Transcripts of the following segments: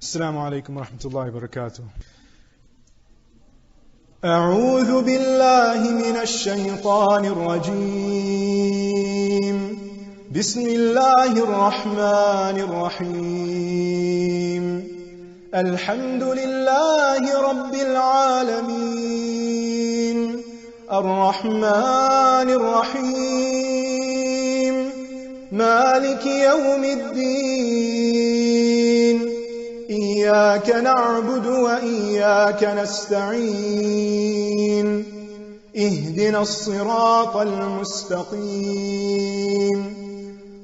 Assalamu alaikum wa rahmatullahi wa barakatuh. أعوذ بالله من الشيطان الرجيم بسم الله الرحمن الرحيم الحمد لله رب العالمين الرحمن الرحيم مالك يوم الدين إياك نعبد وإياك نستعين اهدنا الصراط المستقيم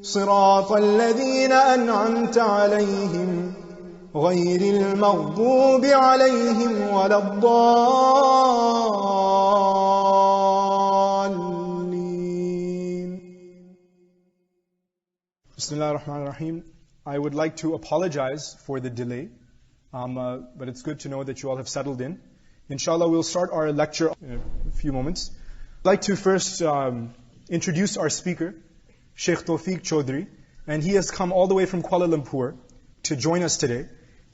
صراط الذين أنعمت عليهم غير المغضوب عليهم ولا الضالين. Bismillah ar-Rahman ar-Rahim. I would like to apologize for the delay, but it's good to know that you all have settled in. Inshallah, we'll start our lecture in a few moments. I'd like to first introduce our speaker, Dr Tawfique Chowdhury, and he has come all the way from Kuala Lumpur to join us today.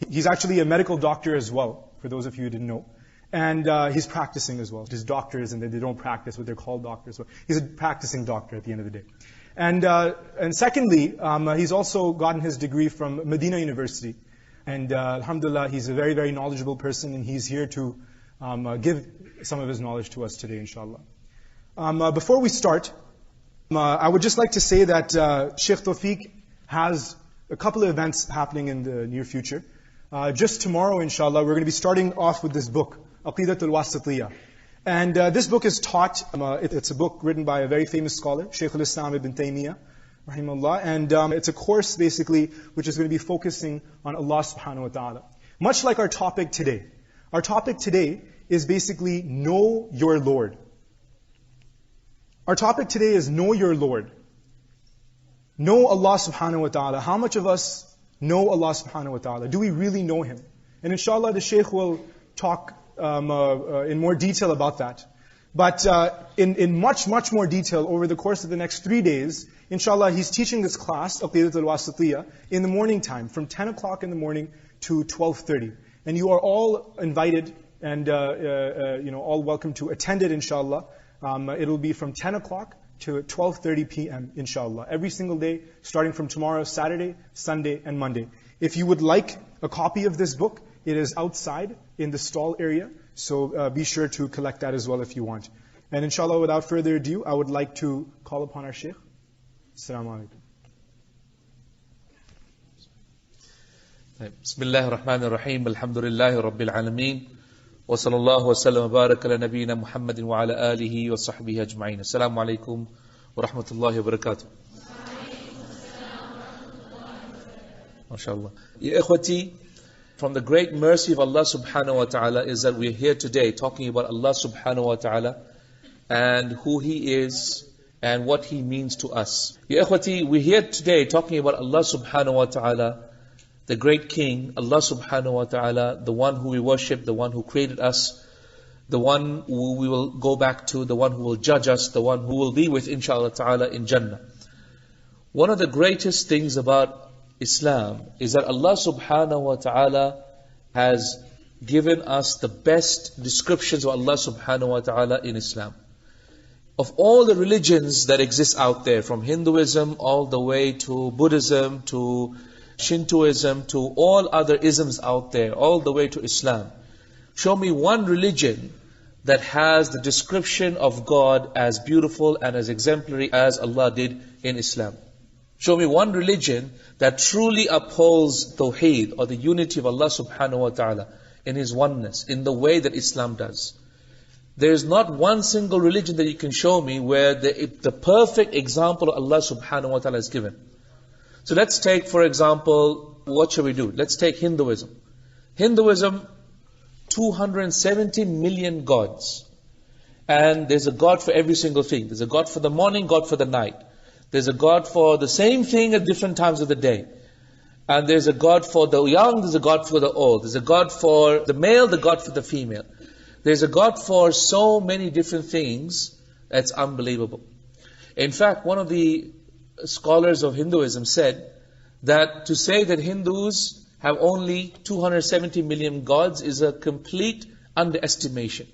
He's actually a medical doctor as well, for those of you who didn't know. And he's practicing as well. His doctors, and they don't practice, but they're called doctors. So he's a practicing doctor at the end of the day. And secondly, he's also gotten his degree from Medina University. And alhamdulillah, he's a very, very knowledgeable person, and he's here to give some of his knowledge to us today, inshallah. Before we start, I would just like to say that Sheikh Tawfique has a couple of events happening in the near future. Just tomorrow, inshallah, we're going to be starting off with this book, Aqidatul Wasatiyah. And this book is taught, it's a book written by a very famous scholar, Shaykh al-Islam ibn Taymiyyah, rahimahullah. And it's a course, basically, which is going to be focusing on Allah subhanahu wa ta'ala. Much like our topic today. Our topic today is basically, know your Lord. Our topic today is know your Lord. Know Allah subhanahu wa ta'ala. How much of us know Allah subhanahu wa ta'ala? Do we really know Him? And inshallah, the Shaykh will talk in more detail about that. But in much, much more detail over the course of the next 3 days, inshallah, he's teaching this class, Aqidatul Wasatiyah, in the morning time, from 10 o'clock in the morning to 12:30. And you are all invited and all welcome to attend it, inshallah. It'll be from 10 o'clock to 12:30 p.m., inshallah. Every single day, starting from tomorrow, Saturday, Sunday, and Monday. If you would like a copy of this book, it is outside in the stall area. So be sure to collect that as well if you want. And inshallah, without further ado, I would like to call upon our Shaykh. Assalamu alaikum. Bismillahir Rahmanir Rahim. Alhamdulillahi Rabbil Alameen. Wa sallallahu wa sallam wa baraka ala nabiyyina Muhammadin wa ala alihi wa sahbihi ajma'in. Assalamu alaikum wa rahmatullahi wa barakatuh. MashaAllah. Ya ikhwati, from the great mercy of Allah subhanahu wa ta'ala is that we're here today talking about Allah subhanahu wa ta'ala and who He is and what He means to us. Ya ikhwati, we're here today talking about Allah subhanahu wa ta'ala, the great King, Allah subhanahu wa ta'ala, the one who we worship, the one who created us, the one who we will go back to, the one who will judge us, the one who will be with, inshallah ta'ala, in Jannah. One of the greatest things about Islam is that Allah subhanahu wa ta'ala has given us the best descriptions of Allah subhanahu wa ta'ala in Islam. Of all the religions that exist out there, from Hinduism all the way to Buddhism, to Shintoism, to all other isms out there, all the way to Islam, show me one religion that has the description of God as beautiful and as exemplary as Allah did in Islam. Show me one religion that truly upholds Tawheed, or the unity of Allah subhanahu wa ta'ala, in His oneness, in the way that Islam does. There is not one single religion that you can show me where the perfect example of Allah subhanahu wa ta'ala is given. So let's take, for example, what shall we do? Let's take Hinduism. Hinduism, 270 million gods. And there's a God for every single thing. There's a God for the morning, God for the night. There's a God for the same thing at different times of the day. And there's a God for the young, there's a God for the old. There's a God for the male, the God for the female. There's a God for so many different things, that's unbelievable. In fact, one of the scholars of Hinduism said that to say that Hindus have only 270 million gods is a complete underestimation.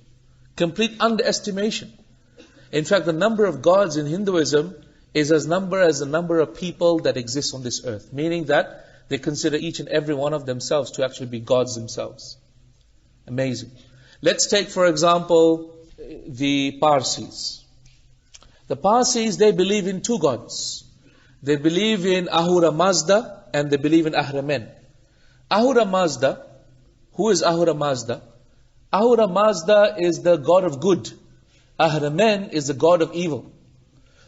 Complete underestimation. In fact, the number of gods in Hinduism is as the number of people that exist on this earth. Meaning that they consider each and every one of themselves to actually be gods themselves. Amazing. Let's take, for example, the Parsis. The Parsis, they believe in two gods. They believe in Ahura Mazda and they believe in Ahriman. Ahura Mazda, who is Ahura Mazda? Ahura Mazda is the god of good. Ahriman is the god of evil.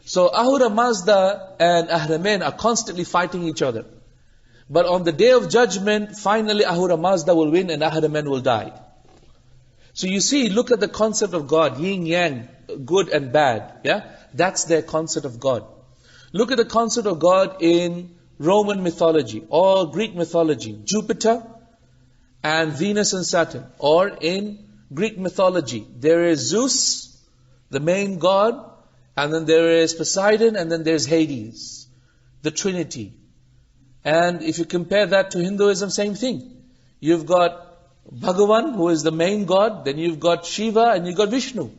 So Ahura Mazda and Ahriman are constantly fighting each other. But on the day of judgment, finally Ahura Mazda will win and Ahriman will die. So you see, look at the concept of God, yin yang, good and bad. Yeah, that's their concept of God. Look at the concept of God in Roman mythology or Greek mythology. Jupiter and Venus and Saturn. Or in Greek mythology, there is Zeus, the main god, and then there is Poseidon, and then there's Hades, the Trinity. And if you compare that to Hinduism, same thing. You've got Bhagavan, who is the main god, then you've got Shiva, and you've got Vishnu.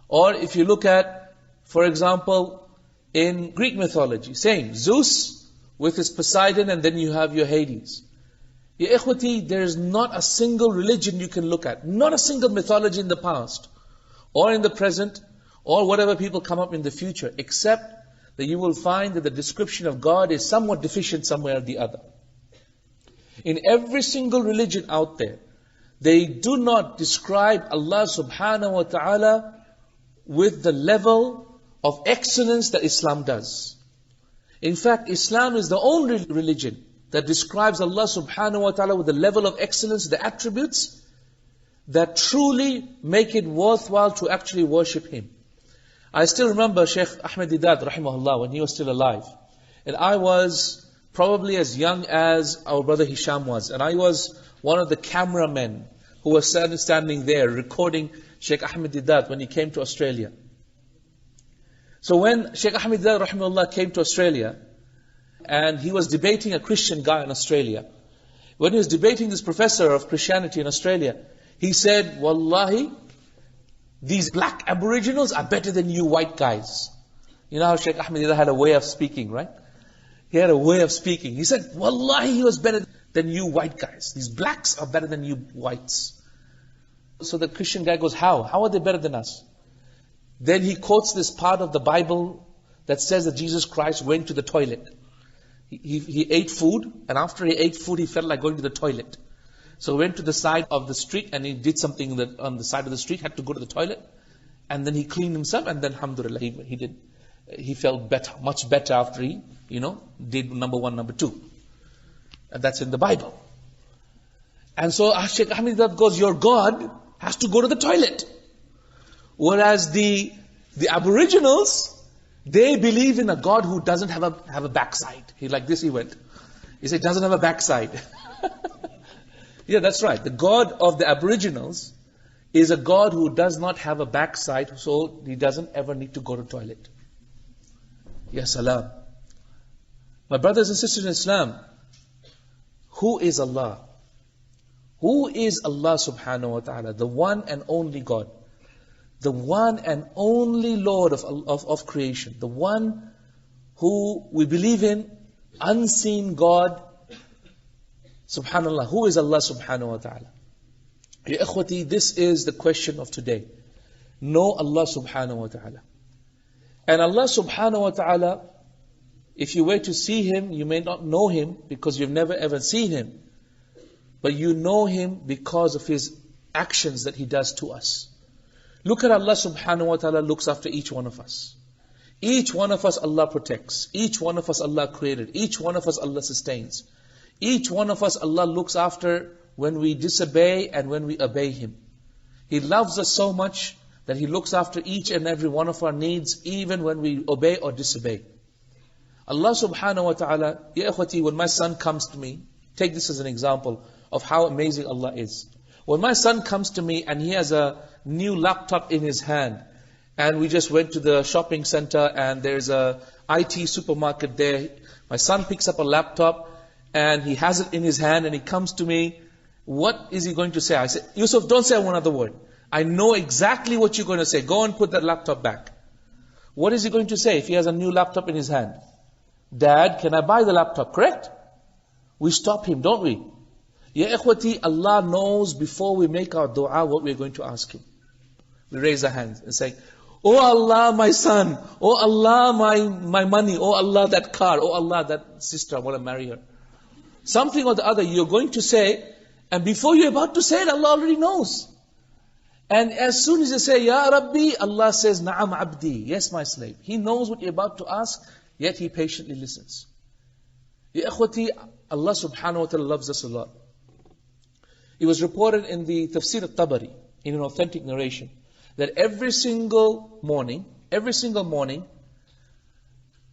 Or if you look at, for example, in Greek mythology, same, Zeus with his Poseidon, and then you have your Hades. Ya ikhwati, there is not a single religion you can look at, not a single mythology in the past, or in the present, or whatever people come up in the future, except that you will find that the description of God is somewhat deficient somewhere or the other. In every single religion out there, they do not describe Allah subhanahu wa ta'ala with the level of excellence that Islam does. In fact, Islam is the only religion that describes Allah subhanahu wa ta'ala with the level of excellence, the attributes that truly make it worthwhile to actually worship Him. I still remember Shaykh Ahmed Didat rahimahullah when he was still alive. And I was probably as young as our brother Hisham was. And I was one of the cameramen who was standing there recording Shaykh Ahmed Didat when he came to Australia. So when Shaykh Ahmed Didat rahimahullah came to Australia, and he was debating a Christian guy in Australia. When he was debating this professor of Christianity in Australia, he said, Wallahi, these black aboriginals are better than you white guys. You know how Shaykh Ahmed Didat had a way of speaking, right? He had a way of speaking. He said, Wallahi, he was better than you white guys. These blacks are better than you whites. So the Christian guy goes, how? How are they better than us? Then he quotes this part of the Bible that says that Jesus Christ went to the toilet. He ate food, and after he ate food, he felt like going to the toilet. So he went to the side of the street, and he did something on the side of the street, had to go to the toilet, and then he cleaned himself, and then alhamdulillah, he felt better, much better after he, did number 1, number 2. And that's in the Bible. And so Shaykh Ahmed Didat goes, your God has to go to the toilet. Whereas the aboriginals, they believe in a God who doesn't have a backside. He went. He said, doesn't have a backside. Yeah, that's right. The God of the aboriginals is a God who does not have a backside, so he doesn't ever need to go to the toilet. Ya salam. My brothers and sisters in Islam, who is Allah? Who is Allah subhanahu wa ta'ala? The one and only God. The one and only Lord of creation. The one who we believe in, unseen God. Subhanallah. Who is Allah subhanahu wa ta'ala? Ya ikhwati, this is the question of today. Know Allah subhanahu wa ta'ala. And Allah subhanahu wa ta'ala, if you were to see Him, you may not know Him because you've never ever seen Him. But you know Him because of His actions that He does to us. Look at Allah subhanahu wa ta'ala looks after each one of us. Each one of us Allah protects. Each one of us Allah created. Each one of us Allah sustains. Each one of us Allah looks after when we disobey and when we obey Him. He loves us so much that He looks after each and every one of our needs, even when we obey or disobey. Allah subhanahu wa ta'ala, ya ikhwati, when my son comes to me, take this as an example of how amazing Allah is. When my son comes to me and he has a new laptop in his hand, and we just went to the shopping center and there's a IT supermarket there, my son picks up a laptop and he has it in his hand and he comes to me, what is he going to say? I say, Yusuf, don't say one other word. I know exactly what you're going to say. Go and put that laptop back. What is he going to say if he has a new laptop in his hand? Dad, can I buy the laptop? Correct? We stop him, don't we? Ya ikhwati, Allah knows before we make our dua what we're going to ask Him. We raise our hands and say, Oh Allah, my son. Oh Allah, my money. Oh Allah, that car. Oh Allah, that sister, I want to marry her. Something or the other you're going to say, and before you're about to say it, Allah already knows. And as soon as you say, Ya Rabbi, Allah says, Na'am abdi. Yes, my slave. He knows what you're about to ask, yet He patiently listens. Ya ikhwati, Allah subhanahu wa ta'ala loves us a lot. It was reported in the Tafsir al-Tabari, in an authentic narration, that every single morning,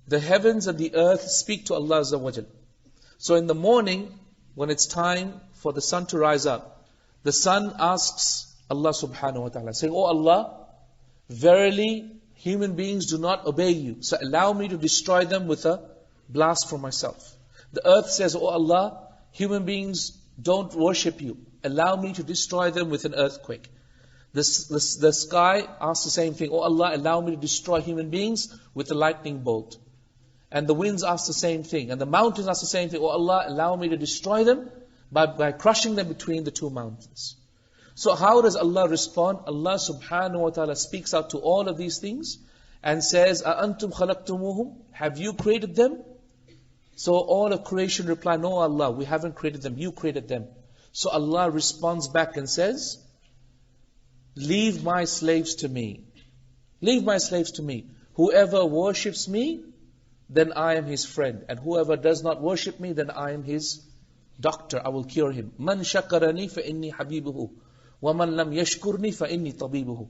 the heavens and the earth speak to Allah Azza wa Jal. So in the morning, when it's time for the sun to rise up, the sun asks Allah subhanahu wa ta'ala, saying, Oh Allah, verily human beings do not obey you, so allow me to destroy them with a blast from myself. The earth says, Oh Allah, human beings don't worship you, allow me to destroy them with an earthquake. The sky asks the same thing, Oh Allah, allow me to destroy human beings with a lightning bolt. And the winds ask the same thing, and the mountains ask the same thing, Oh Allah, allow me to destroy them by crushing them between the two mountains. So how does Allah respond? Allah subhanahu wa ta'ala speaks out to all of these things and says, أَأَنْتُمْ خَلَقْتُمُوهُمْ? Have you created them? So all of creation reply, No Allah, we haven't created them, you created them. So Allah responds back and says, Leave my slaves to me. Leave my slaves to me. Whoever worships me, then I am his friend. And whoever does not worship me, then I am his doctor. I will cure him. مَنْ شَكَرَنِي فَإِنِّي حَبِيبُهُ وَمَنْ لَمْ يَشْكُرْنِي فَإِنِّي طَبِيبُهُ.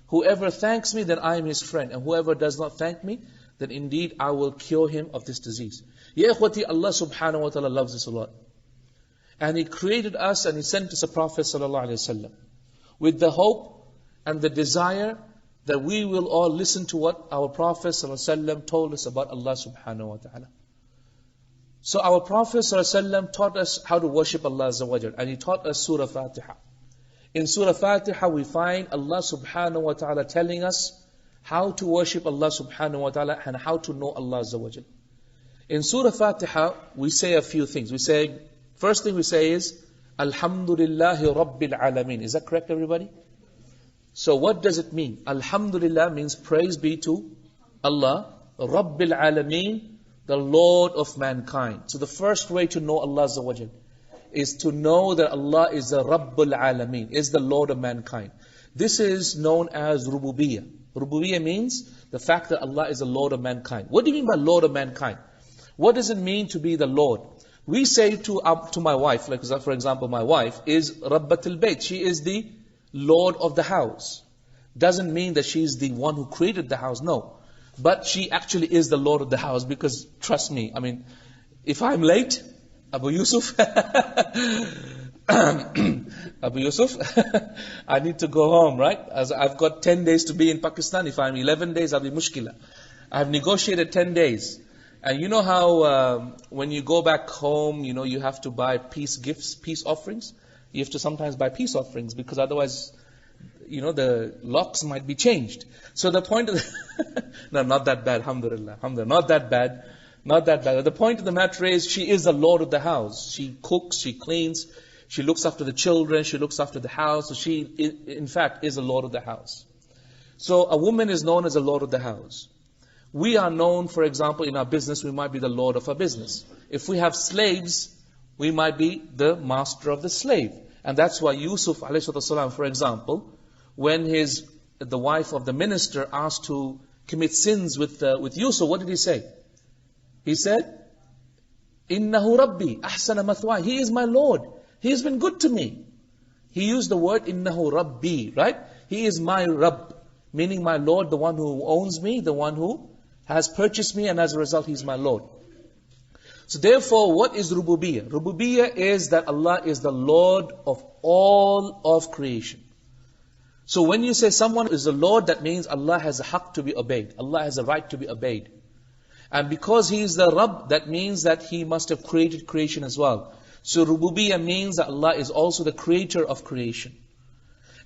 Whoever thanks me, then I am his friend. And whoever does not thank me, then indeed I will cure him of this disease. Ya ikhwati, Allah subhanahu wa ta'ala loves us a lot. And He created us and He sent us a Prophet sallallahu alayhi wa sallam, with the hope and the desire that we will all listen to what our Prophet ﷺ told us about Allah subhanahu wa ta'ala. So our Prophet ﷺ taught us how to worship Allah Azza wa Jal, and he taught us Surah Fatiha. In Surah Fatiha we find Allah subhanahu wa ta'ala telling us how to worship Allah subhanahu wa ta'ala and how to know Allah Azza wa Jal. In Surah Fatiha we say a few things. First thing we say is, Alhamdulillahi Rabbil Alameen. Is that correct, everybody? So what does it mean? Alhamdulillah means praise be to Allah, Rabbil Alameen, the Lord of mankind. So the first way to know Allah Azza wa Jal is to know that Allah is the Rabbul Alameen, is the Lord of mankind. This is known as Rububiyyah. Rububiyyah means the fact that Allah is the Lord of mankind. What do you mean by Lord of mankind? What does it mean to be the Lord? We say to my wife, like for example, my wife is Rabbatul Bayt. She is the Lord of the house. Doesn't mean that she is the one who created the house, no. But she actually is the Lord of the house, because trust me, I mean, if I'm late, Abu Yusuf, Abu Yusuf, I need to go home, right? As I've got 10 days to be in Pakistan. If I'm 11 days, I'll be mushkila. I've negotiated 10 days. And you know how when you go back home, you have to buy peace gifts, peace offerings? You have to sometimes buy peace offerings, because otherwise, the locks might be changed. So the point of no, not that bad, alhamdulillah, not that bad. The point of the matter is, she is the Lord of the house. She cooks, she cleans, she looks after the children, she looks after the house. So she, in fact, is the Lord of the house. So a woman is known as the Lord of the house. We are known, for example, in our business, we might be the Lord of our business. If we have slaves, we might be the master of the slave. And that's why Yusuf ﷺ, for example, when the wife of the minister asked to commit sins with Yusuf, what did he say? He said, Innahu Rabbi, ahsana mathwaya. He is my Lord. He has been good to me. He used the word Innahu Rabbi, right? He is my Rabb, meaning my Lord, the one who owns me, the one who has purchased me, and as a result, He's my Lord. So therefore, what is Rububiyyah? Rububiyyah is that Allah is the Lord of all of creation. So when you say someone is the Lord, that means Allah has a haqq to be obeyed. Allah has a right to be obeyed. And because He is the Rabb, that means that He must have created creation as well. So Rububiyyah means that Allah is also the creator of creation.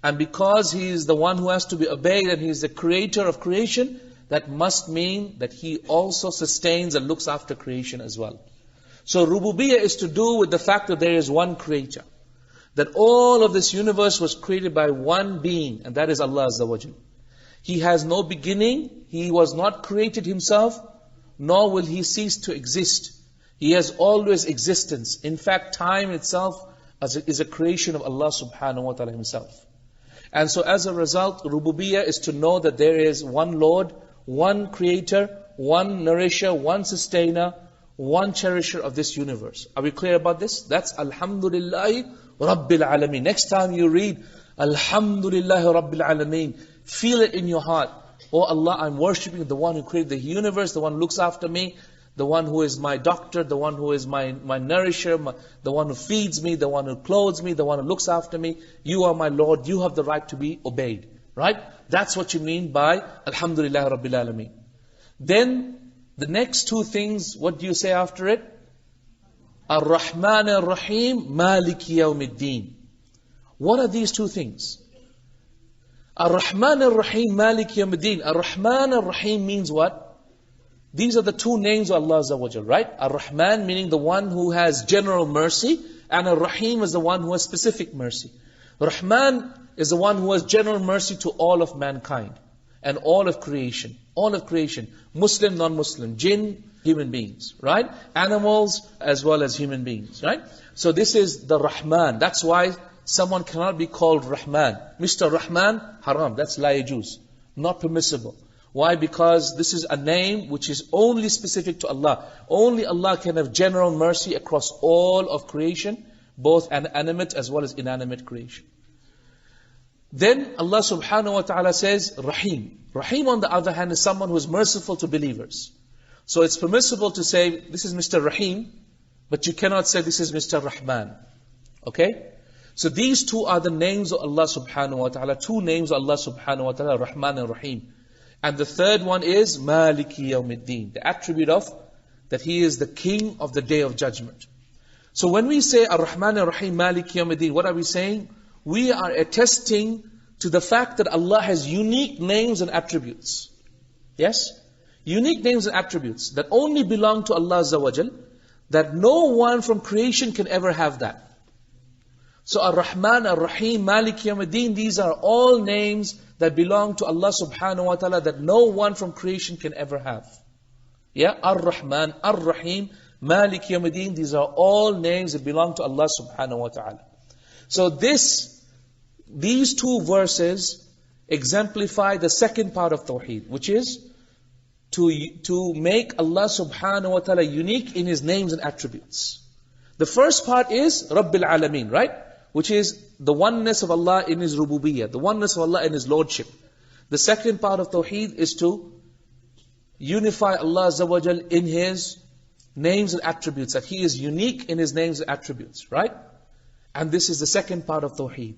And because He is the one who has to be obeyed and He is the creator of creation, that must mean that He also sustains and looks after creation as well. So Rububiyyah is to do with the fact that there is one creator. That all of this universe was created by one being, and that is Allah Azza wa Jal. He has no beginning, He was not created Himself, nor will He cease to exist. He has always existence. In fact, time itself is a creation of Allah subhanahu wa ta'ala Himself. And so as a result, Rububiyyah is to know that there is one Lord, one creator, one nourisher, one sustainer, one cherisher of this universe. Are we clear about this? That's Alhamdulillahi Rabbil Alameen. Next time you read Alhamdulillahi Rabbil Alameen, feel it in your heart. Oh Allah, I'm worshipping the one who created the universe, the one who looks after me, the one who is my doctor, the one who is my nourisher, the one who feeds me, the one who clothes me, the one who looks after me. You are my Lord, you have the right to be obeyed. Right? That's what you mean by Alhamdulillah Rabbil Alameen. Then, the next two things, what do you say after it? Ar-Rahman Ar-Rahim, Maliki Yawmiddin. What are these two things? Ar-Rahman Ar-Rahim, Maliki Yawmiddin. Ar-Rahman Ar-Rahim means what? These are the two names of Allah Azza wa Jal, right? Ar-Rahman meaning the one who has general mercy, and Ar-Rahim is the one who has specific mercy. Rahman is the one who has general mercy to all of mankind and all of creation. All of creation. Muslim, non-Muslim, jinn, human beings, right? Animals as well as human beings, right? So this is the Rahman. That's why someone cannot be called Rahman. Mr. Rahman, haram. That's la yajuz. Not permissible. Why? Because this is a name which is only specific to Allah. Only Allah can have general mercy across all of creation, both animate as well as inanimate creation. Then Allah subhanahu wa ta'ala says Rahim. Rahim on the other hand is someone who is merciful to believers. So it's permissible to say this is Mr. Rahim, but you cannot say this is Mr. Rahman. Okay? So these two are the names of Allah subhanahu wa ta'ala. Two names of Allah subhanahu wa ta'ala, Rahman and Rahim. And the third one is Maliki Yawmiddin, the attribute of that He is the King of the Day of Judgment. So when we say Ar-Rahman Ar-Rahim, Maliki Yawmiddin, what are we saying? We are attesting to the fact that Allah has unique names and attributes. Yes? Unique names and attributes that only belong to Allah Azza wa Jal, that no one from creation can ever have that. So Ar-Rahman, Ar-Rahim, Maliki Yawmiddin, these are all names that belong to Allah subhanahu wa ta'ala that no one from creation can ever have. Yeah? Ar-Rahman, Ar-Rahim, Maliki Yawmiddin, these are all names that belong to Allah subhanahu wa ta'ala. So these two verses exemplify the second part of Tawheed, which is to make Allah subhanahu wa ta'ala unique in His names and attributes. The first part is Rabbil Alameen, right? Which is the oneness of Allah in His Rububiyyah, the oneness of Allah in His Lordship. The second part of Tawheed is to unify Allah Azza wa Jal in His names and attributes, that He is unique in His names and attributes, right? And this is the second part of Tawheed.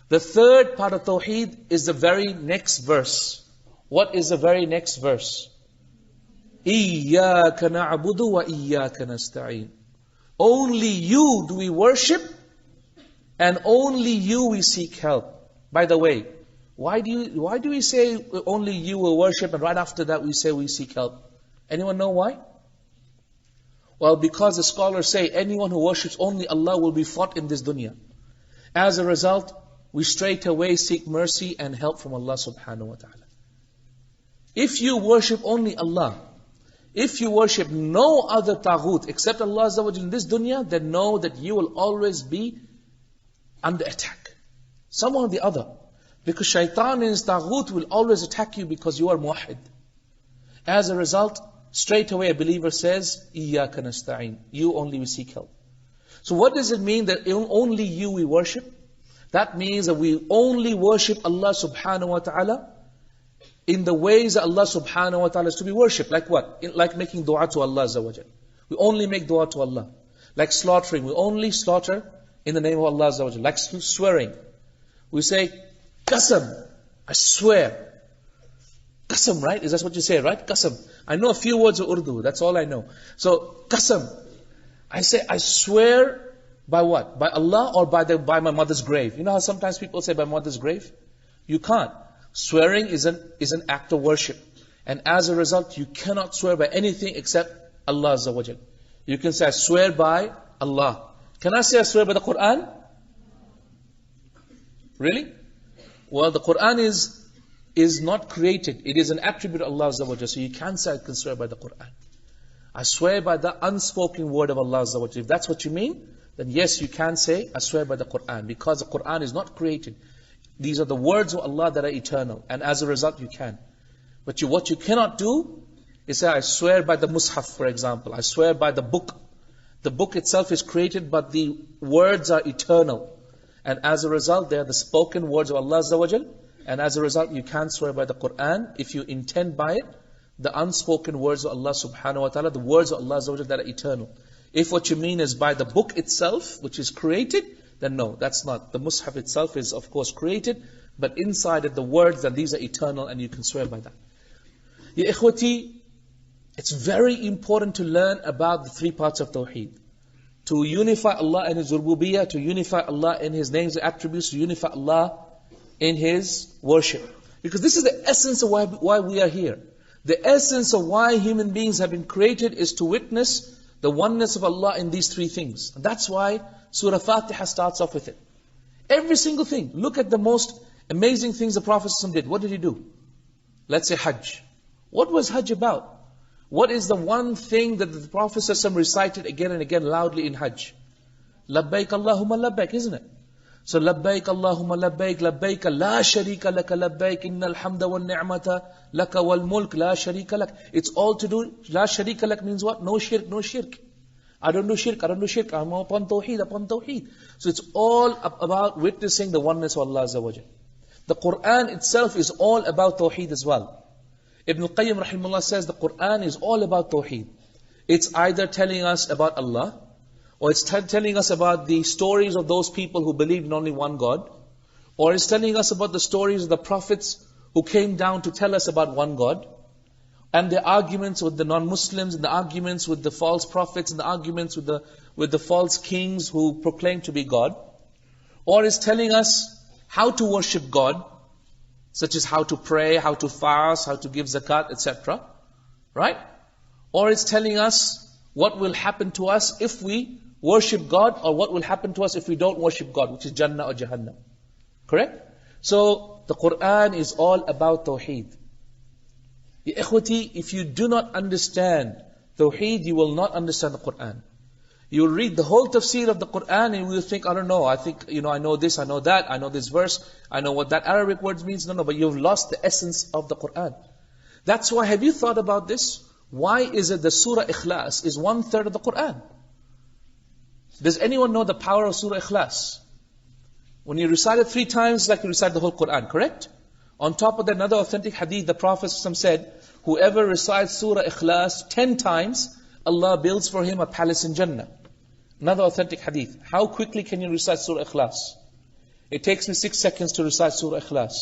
The third part of Tawheed is the very next verse. What is the very next verse? إِيَّاكَ نَعْبُدُ وَإِيَّاكَ نَسْتَعِينُ. Only You do we worship, and only You we seek help. By the way, why do we say only You will worship, and right after that we say we seek help? Anyone know why? Well, because the scholars say anyone who worships only Allah will be fought in this dunya. As a result, we straight away seek mercy and help from Allah subhanahu wa ta'ala. If you worship only Allah, if you worship no other taghut except Allah Azza wa Jalla in this dunya, then know that you will always be under attack. Someone or the other. Because shaitan and his taghut will always attack you because you are muwahid. As a result, straight away a believer says, إِيَّاكَ نَسْتَعِينُ. You only we seek help. So what does it mean that only You we worship? That means that we only worship Allah subhanahu wa ta'ala in the ways that Allah subhanahu wa ta'ala is to be worshipped. Like what? Like making dua to Allah Azza wa Jal. We only make dua to Allah. Like slaughtering, we only slaughter in the name of Allah Azza wa Jal. Like swearing, we say, Qasam, I swear. Qasam, right? Is that what you say, right? Qasam. I know a few words of Urdu, that's all I know. So, qasam. I say, I swear by what? By Allah or by my mother's grave? You know how sometimes people say by mother's grave? You can't. Swearing is an act of worship. And as a result, you cannot swear by anything except Allah Azza wa Jal. You can say, I swear by Allah. Can I say I swear by the Quran? Really? Well, the Quran is not created. It is an attribute of Allah Azza wa Jal. So you can't say I can swear by the Quran. I swear by the unspoken word of Allah Azza wa Jal. If that's what you mean, then yes, you can say, I swear by the Quran. Because the Quran is not created. These are the words of Allah that are eternal. And as a result, you can. But what you cannot do is say, I swear by the Mus'haf, for example. I swear by the book. The book itself is created, but the words are eternal. And as a result, they are the spoken words of Allah Azza wa Jal. And as a result, you can't swear by the Quran if you intend by it the unspoken words of Allah subhanahu wa ta'ala, the words of Allah Azza wa Jal that are eternal. If what you mean is by the book itself, which is created, then no, that's not. The Mus'haf itself is of course created, but inside it the words, then these are eternal and you can swear by that. Ya ikhwati, it's very important to learn about the three parts of Tawheed. To unify Allah in His rububiyyah, to unify Allah in His names and attributes, to unify Allah in His worship. Because this is the essence of why we are here. The essence of why human beings have been created is to witness the oneness of Allah in these three things. And that's why Surah Fatiha starts off with it. Every single thing. Look at the most amazing things the Prophet did. What did he do? Let's say Hajj. What was Hajj about? What is the one thing that the Prophet recited again and again loudly in Hajj? Labbaik Allahumma labbaik, isn't it? So Labbaik Allahumma labbaik, labbaik la sharika laka labbaik, innal hamda wal ni'mata laka wal mulk la sharika lak. It's all to do, la sharika lak means what? No shirk, no shirk. I don't do shirk, I'm upon tawheed. So it's all about witnessing the oneness of Allah Azza wa Jal. The Quran itself is all about tawheed as well. Ibn al-Qayyim rahimahullah says the Quran is all about tawheed. It's either telling us about Allah, or it's telling us about the stories of those people who believed in only one God, or it's telling us about the stories of the prophets who came down to tell us about one God, and the arguments with the non-Muslims, and the arguments with the false prophets, and the arguments with the false kings who proclaim to be God, or it's telling us how to worship God, such as how to pray, how to fast, how to give zakat, etc. Right? Or it's telling us what will happen to us if we worship God, or what will happen to us if we don't worship God, which is Jannah or Jhannam. Correct? So, the Quran is all about Tawheed. Ya ikhwati, if you do not understand Tawheed, you will not understand the Quran. You will read the whole tafsir of the Quran and you will think, I don't know, I think, I know this, I know that, I know this verse, I know what that Arabic word means. No, but you've lost the essence of the Quran. That's why, have you thought about this? Why is it the Surah Ikhlas is 1/3 of the Quran? Does anyone know the power of Surah Ikhlas? When you recite it 3 times, like you recite the whole Quran, correct? On top of that, another authentic hadith, the Prophet said, whoever recites Surah Ikhlas 10 times, Allah builds for him a palace in Jannah. Another authentic hadith. How quickly can you recite Surah Ikhlas? It takes me 6 seconds to recite Surah Ikhlas.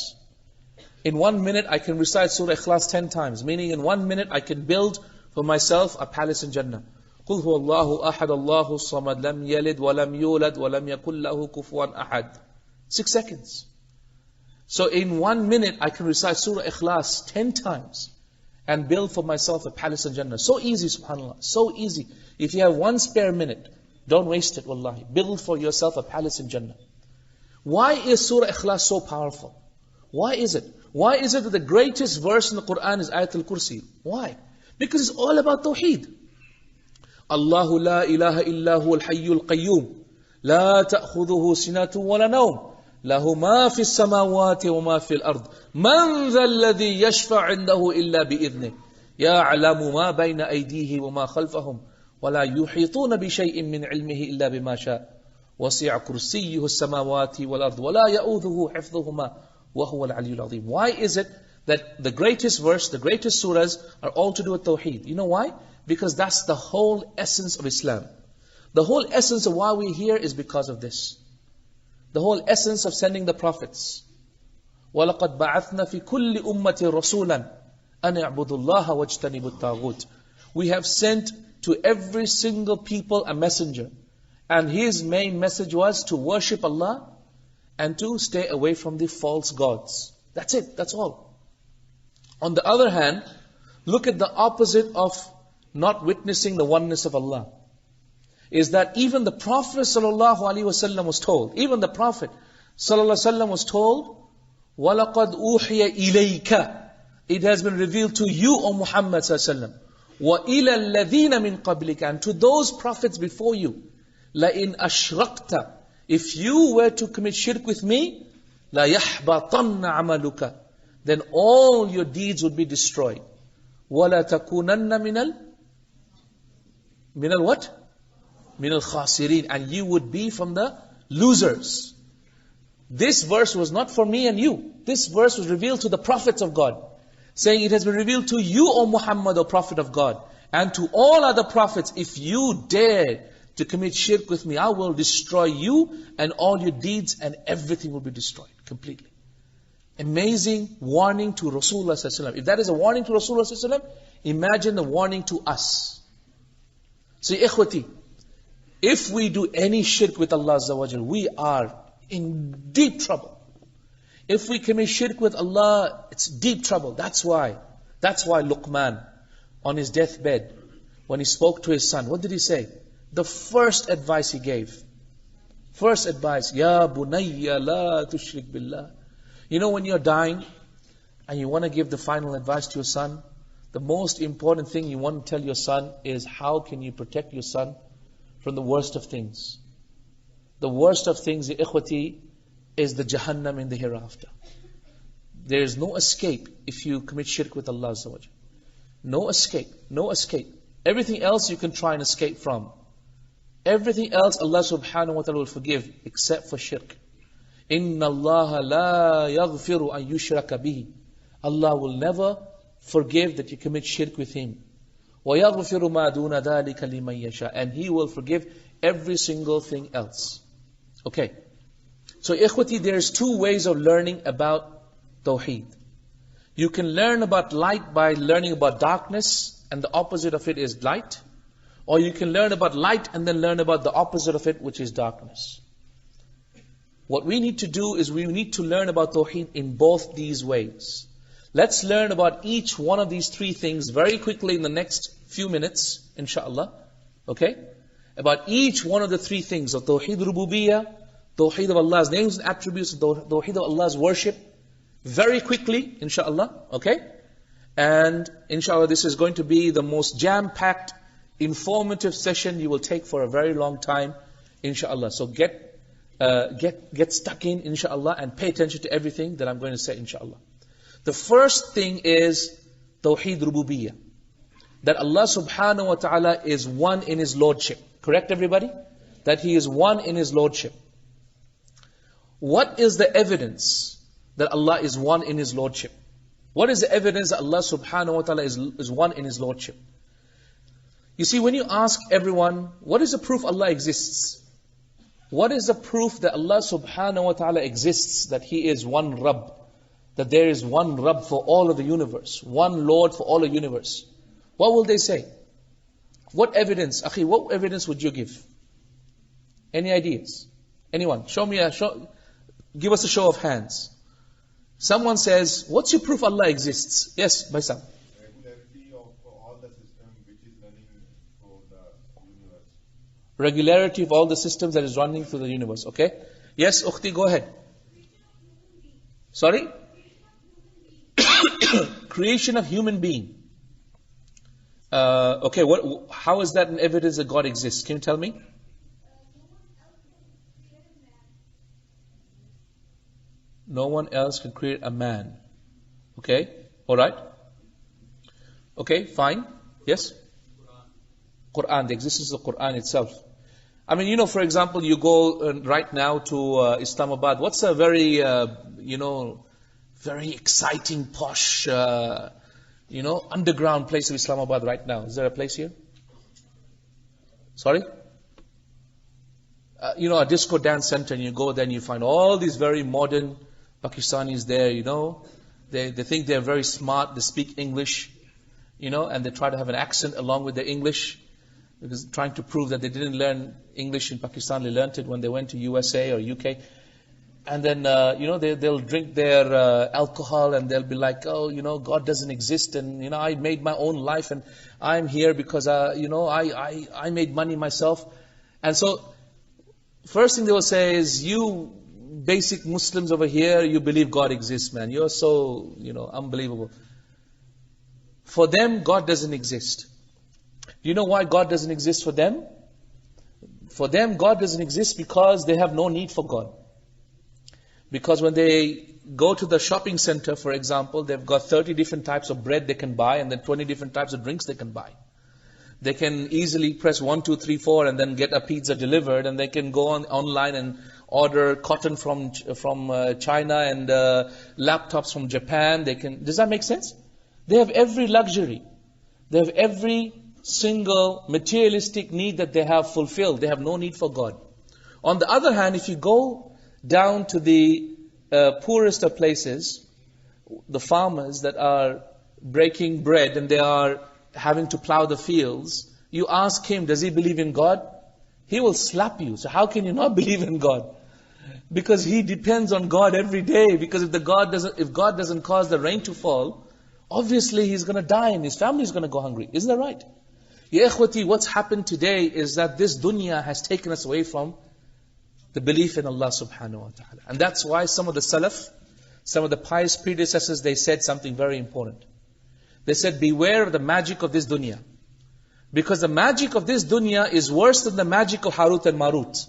In 1 minute, I can recite Surah Ikhlas 10 times. Meaning in 1 minute, I can build for myself a palace in Jannah. قُلْ هُوَ اللَّهُ أَحَدَ اللَّهُ الصَّمَدْ لَمْ يَلِدْ وَلَمْ يُولَدْ وَلَمْ يَكُنْ لَهُ كُفُوًا أَحَدٍ 6 seconds. So in 1 minute, I can recite Surah Ikhlas 10 times and build for myself a palace in Jannah. So easy, subhanAllah. So easy. If you have 1 spare minute, don't waste it, wallahi. Build for yourself a palace in Jannah. Why is Surah Ikhlas so powerful? Why is it? Why is it that the greatest verse in the Quran is Ayatul Kursi? Why? Because it's all about Tawheed. Allahu la ilaha illa huwa al-hayyul qayyum. La ta'khudhuhu sinatun wa la nawm. له ما في السماوات وما في الأرض من ذا الذي يشفع عنده إلا بإذنه يعلم ما بين أيديه وما خلفهم ولا يحيطون بشيء من علمه إلا بما شاء وسع كرسيه السماوات والأرض ولا يؤوده حفظهما وهو العلي العظيم. Why is it that the greatest verse, the greatest surahs are all to do with Tawheed? You know why? Because that's the whole essence of Islam. The whole essence of why we're here is because of this. The whole essence of sending the prophets. وَلَقَدْ بَعَثْنَا فِي كُلِّ أُمَّةٍ رَسُولًا أَنِ اعْبُدُوا اللَّهَ وَاجْتَنِبُوا الطَّاغُوتِ. We have sent to every single people a messenger. And his main message was to worship Allah and to stay away from the false gods. That's it, that's all. On the other hand, look at the opposite of not witnessing the oneness of Allah. Is that even the Prophet ﷺ was told, even the Prophet ﷺ was told, وَلَقَدْ أُوحِيَ إِلَيْكَ. It has been revealed to you, O Muhammad ﷺ. وَإِلَى الَّذِينَ مِن قَبْلِكَ. And to those prophets before you. لَإِنْ أَشْرَقْتَ. If you were to commit shirk with me, لَيَحْبَطَنَّ عَمَلُكَ. Then all your deeds would be destroyed. وَلَا تَكُونَنَّ مِنَ what? مِنَ الْخَاسِرِينَ. And you would be from the losers. This verse was not for me and you. This verse was revealed to the prophets of God. Saying it has been revealed to you, O Muhammad, O Prophet of God. And to all other prophets, if you dare to commit shirk with me, I will destroy you and all your deeds and everything will be destroyed completely. Amazing warning to Rasulullah ﷺ. If that is a warning to Rasulullah ﷺ, imagine the warning to us. So, ikhwati, if we do any shirk with Allah Azza wa Jal, we are in deep trouble. If we commit shirk with Allah, it's deep trouble. That's why Luqman, on his deathbed, when he spoke to his son, what did he say? The first advice he gave. First advice, Ya bunayya la tushrik billah. You know when you're dying, and you want to give the final advice to your son, the most important thing you want to tell your son is how can you protect your son from the worst of things. The worst of things, ikhwati, is the Jhannam in the hereafter. There is no escape if you commit shirk with Allah Azza wa Jal. No escape, no escape. Everything else you can try and escape from. Everything else Allah subhanahu wa ta'ala will forgive except for shirk. Inna Allah la yaghfiru an yushraka bihi. Allah will never forgive that you commit shirk with Him. وَيَغْفِرُ مَا دُونَ ذَلِكَ لِمَنْ يَشَاءُ. And He will forgive every single thing else. Okay. So ikhwati, there's two ways of learning about Tawheed. You can learn about light by learning about darkness, and the opposite of it is light. Or you can learn about light and then learn about the opposite of it, which is darkness. What we need to do is we need to learn about Tawheed in both these ways. Let's learn about each one of these three things very quickly in the next few minutes, inshallah. Okay? About each one of the three things of Tawheed Rububiyyah, Tawheed of Allah's names and attributes, Tawheed of Allah's worship, very quickly, inshallah. Okay? And inshallah, this is going to be the most jam-packed, informative session you will take for a very long time, inshallah. So get stuck in, inshallah, and pay attention to everything that I'm going to say, inshallah. The first thing is Tawheed Rububiyyah. That Allah subhanahu wa ta'ala is one in His Lordship. Correct, everybody? That He is one in His Lordship. What is the evidence that Allah is one in His Lordship? What is the evidence that Allah subhanahu wa ta'ala is one in His Lordship? You see, when you ask everyone, what is the proof Allah exists? What is the proof that Allah subhanahu wa ta'ala exists, that He is one Rabb? That there is one Rabb for all of the universe, one Lord for all the universe. What will they say? What evidence, Akhi, what evidence would you give? Any ideas? Anyone? Give us a show of hands. Someone says, what's your proof Allah exists? Yes, Baisam. Regularity of all the system which is running for the universe. Regularity of all the systems that is running through the universe. Okay? Yes, Ukhti, go ahead. Sorry? Creation of human being. Okay, how is that an evidence that God exists? Can you tell me? No one else can create a man. Okay, alright. Okay, fine. Yes? Quran, the existence of the Quran itself. I mean, for example, you go right now to Islamabad. What's a very, very exciting, posh, underground place of Islamabad right now? Is there a place here? Sorry? A disco dance center, and you go there and you find all these very modern Pakistanis there, They think they're very smart, they speak English, and they try to have an accent along with their English, because trying to prove that they didn't learn English in Pakistan, they learned it when they went to USA or UK. And then, they'll drink their alcohol and they'll be like, oh, God doesn't exist, and, I made my own life and I'm here because, I made money myself. And so, first thing they will say is, you basic Muslims over here, you believe God exists, man. You're so, unbelievable. For them, God doesn't exist. Do you know why God doesn't exist for them? For them, God doesn't exist because they have no need for God. Because when they go to the shopping center, for example, they've got 30 different types of bread they can buy and then 20 different types of drinks they can buy. They can easily press 1, 2, 3, 4 and then get a pizza delivered, and they can go online and order cotton from China and laptops from Japan. Does that make sense? They have every luxury. They have every single materialistic need that they have fulfilled. They have no need for God. On the other hand, if you go down to the poorest of places, the farmers that are breaking bread and they are having to plow the fields, you ask him, does he believe in God? He will slap you. So how can you not believe in God? Because he depends on God every day. Because if God doesn't cause the rain to fall, obviously he's going to die and his family is going to go hungry. Isn't that right? Ya ikhwati, what's happened today is that this dunya has taken us away from the belief in Allah subhanahu wa ta'ala. And that's why some of the Salaf, some of the pious predecessors, they said something very important. They said, beware of the magic of this dunya. Because the magic of this dunya is worse than the magic of Harut and Marut.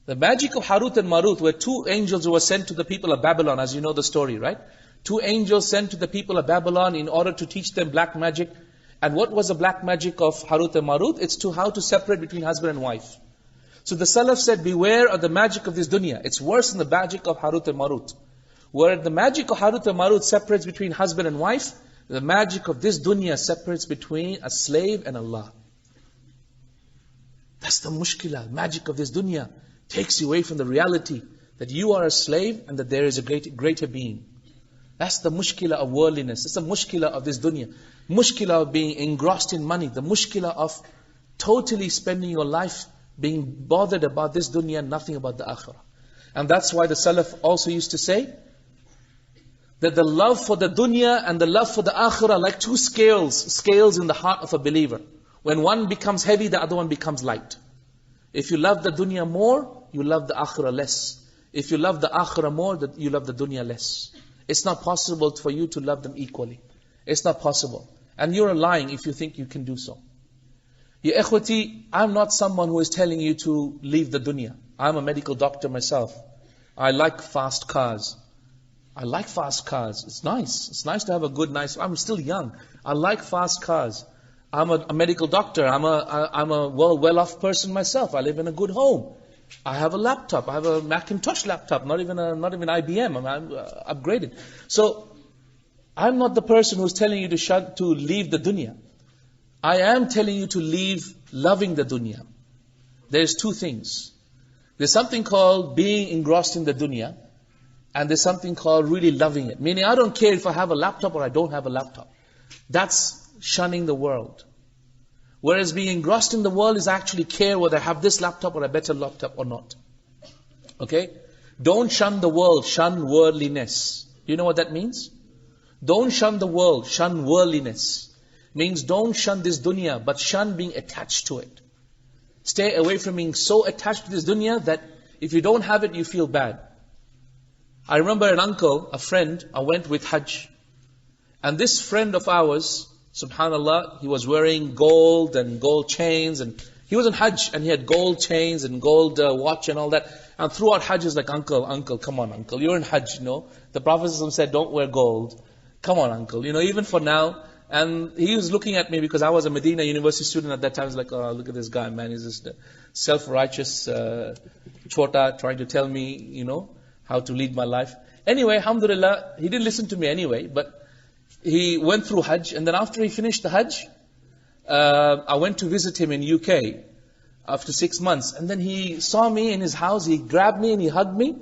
The magic of Harut and Marut were two angels who were sent to the people of Babylon, as you know the story, right? Two angels sent to the people of Babylon in order to teach them black magic. And what was the black magic of Harut and Marut? It's how to separate between husband and wife. So the Salaf said, beware of the magic of this dunya. It's worse than the magic of Harut and Marut. Where the magic of Harut and Marut separates between husband and wife, the magic of this dunya separates between a slave and Allah. That's the mushkilah. Magic of this dunya takes you away from the reality that you are a slave and that there is a greater being. That's the mushkilah of worldliness. That's the mushkilah of this dunya. Mushkilah of being engrossed in money. The mushkilah of totally spending your life being bothered about this dunya and nothing about the akhirah. And that's why the Salaf also used to say that the love for the dunya and the love for the akhirah are like two scales in the heart of a believer. When one becomes heavy, the other one becomes light. If you love the dunya more, you love the akhirah less. If you love the akhirah more, you love the dunya less. It's not possible for you to love them equally. It's not possible. And you're lying if you think you can do so. Ya ikhwati, I'm not someone who is telling you to leave the dunya. I'm a medical doctor myself. I like fast cars. I like fast cars. It's nice. It's nice to have a good, nice. I'm still young. I like fast cars. I'm a medical doctor. I'm a well-off person myself. I live in a good home. I have a laptop. I have a Macintosh laptop. Not even IBM. I'm upgraded. So I'm not the person who's telling you to leave the dunya. I am telling you to leave loving the dunya. There's two things. There's something called being engrossed in the dunya, and there's something called really loving it. Meaning, I don't care if I have a laptop or I don't have a laptop. That's shunning the world. Whereas being engrossed in the world is actually care whether I have this laptop or a better laptop or not. Okay? Don't shun the world, shun worldliness. Do you know what that means? Don't shun the world, shun worldliness. Means don't shun this dunya, but shun being attached to it. Stay away from being so attached to this dunya that if you don't have it, you feel bad. I remember an uncle, a friend, I went with Hajj. And this friend of ours, subhanallah, he was wearing gold and gold chains, and he was in Hajj and he had gold chains and gold watch and all that. And throughout Hajj, he's like, uncle, come on, uncle, you're in Hajj, The Prophet said, don't wear gold. Come on, uncle, even for now. And he was looking at me because I was a Medina University student at that time. He was like, oh, look at this guy, man. He's just a self-righteous chota trying to tell me, how to lead my life. Anyway, alhamdulillah, he didn't listen to me anyway. But he went through Hajj. And then after he finished the Hajj, I went to visit him in UK after 6 months. And then he saw me in his house. He grabbed me and he hugged me.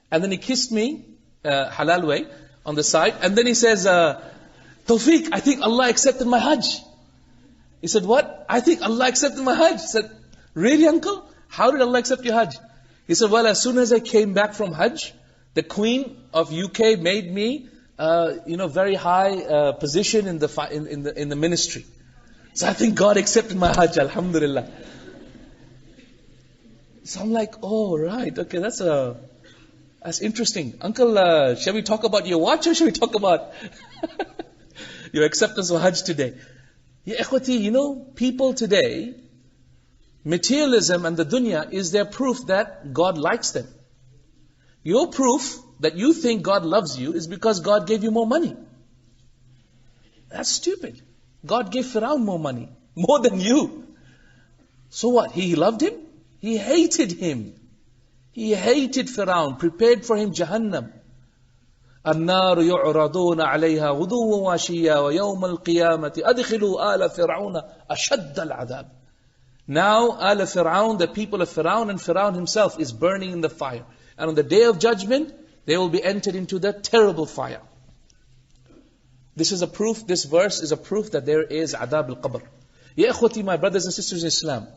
And then he kissed me, halal way, on the side. And then he says, Tawfique, I think Allah accepted my Hajj. He said, what? I think Allah accepted my Hajj. He said, really, uncle? How did Allah accept your Hajj? He said, well, as soon as I came back from Hajj, the Queen of UK made me, very high position in the ministry. So I think God accepted my Hajj, alhamdulillah. So I'm like, oh, right, okay, that's interesting. Uncle, shall we talk about your watch or shall we talk about your acceptance of Hajj today? Ya ikhwati, people today, materialism and the dunya is their proof that God likes them. Your proof that you think God loves you is because God gave you more money. That's stupid. God gave Fir'aun more money, more than you. So what? He loved him? He hated him. He hated Fir'aun, prepared for him Jahannam. النار يعرضون عليها غدوا وعشيا ويوم القيامة أدخلوا آل فرعون أشد العذاب. Now, Al Fir'aun, the people of Fir'aun and Fir'aun himself is burning in the fire. And on the day of judgment, they will be entered into the terrible fire. This is a proof, this verse is a proof that there is adab al-qabr. Ya ikhwati, my brothers and sisters in Islam,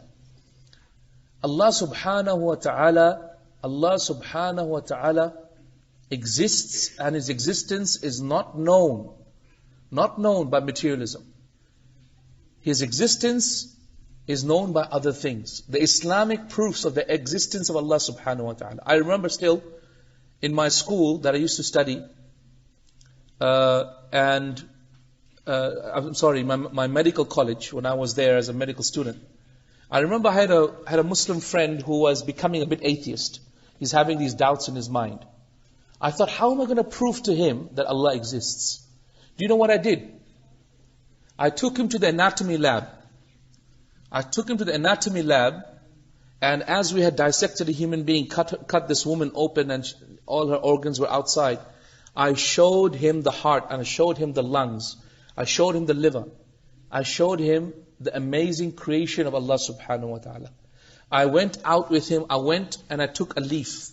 Allah subhanahu wa ta'ala exists, and His existence is not known by materialism. His existence is known by other things. The Islamic proofs of the existence of Allah subhanahu wa ta'ala. I remember still in my school that I used to study, my medical college, when I was there as a medical student, I remember I had a Muslim friend who was becoming a bit atheist. He's having these doubts in his mind. I thought, how am I going to prove to him that Allah exists? Do you know what I did? I took him to the anatomy lab. And as we had dissected a human being, cut this woman open and all her organs were outside, I showed him the heart and I showed him the lungs. I showed him the liver. I showed him the amazing creation of Allah subhanahu wa ta'ala. I went out with him, and I took a leaf.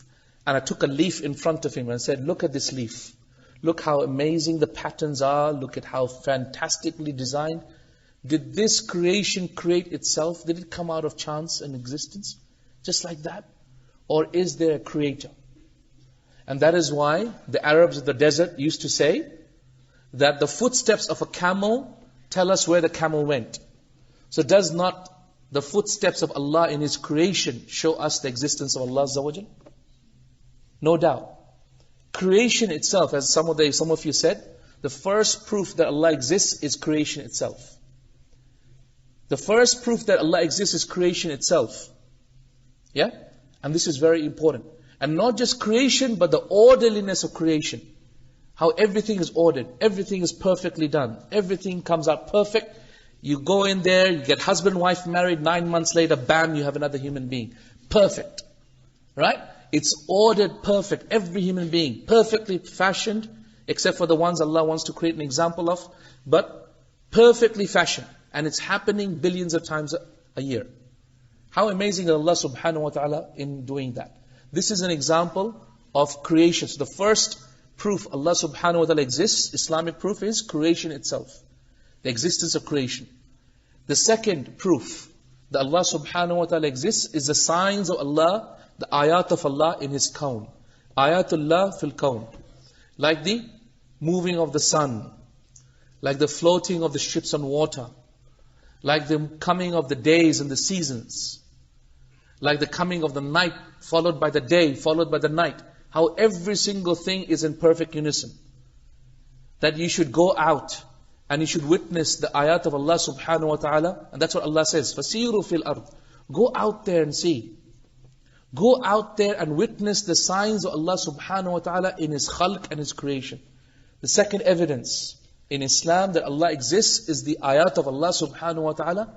And I took a leaf in front of him and said, look at this leaf. Look how amazing the patterns are. Look at how fantastically designed. Did this creation create itself? Did it come out of chance and existence? Just like that? Or is there a creator? And that is why the Arabs of the desert used to say that the footsteps of a camel tell us where the camel went. So does not the footsteps of Allah in His creation show us the existence of Allah Azza wa Jal? No doubt. Creation itself, as some of you said, the first proof that Allah exists is creation itself. The first proof that Allah exists is creation itself. Yeah? And this is very important. And not just creation, but the orderliness of creation. How everything is ordered. Everything is perfectly done. Everything comes out perfect. You go in there, you get husband and wife married, 9 months later, bam, you have another human being. Perfect. Right? It's ordered perfect. Every human being, perfectly fashioned, except for the ones Allah wants to create an example of, but perfectly fashioned. And it's happening billions of times a year. How amazing is Allah subhanahu wa ta'ala in doing that. This is an example of creation. So the first proof Allah subhanahu wa ta'ala exists, Islamic proof, is creation itself. The existence of creation. The second proof that Allah subhanahu wa ta'ala exists is the signs of Allah, the ayat of Allah in His kawn. Ayatullah fil kawn. Like the moving of the sun. Like the floating of the ships on water. Like the coming of the days and the seasons. Like the coming of the night, followed by the day, followed by the night. How every single thing is in perfect unison. That you should go out and you should witness the ayat of Allah subhanahu wa ta'ala. And that's what Allah says, فَسِيرُوا فِي الْأَرْضِ. Go out there and see. Go out there and witness the signs of Allah subhanahu wa ta'ala in His khalq and His creation. The second evidence in Islam that Allah exists is the ayat of Allah subhanahu wa ta'ala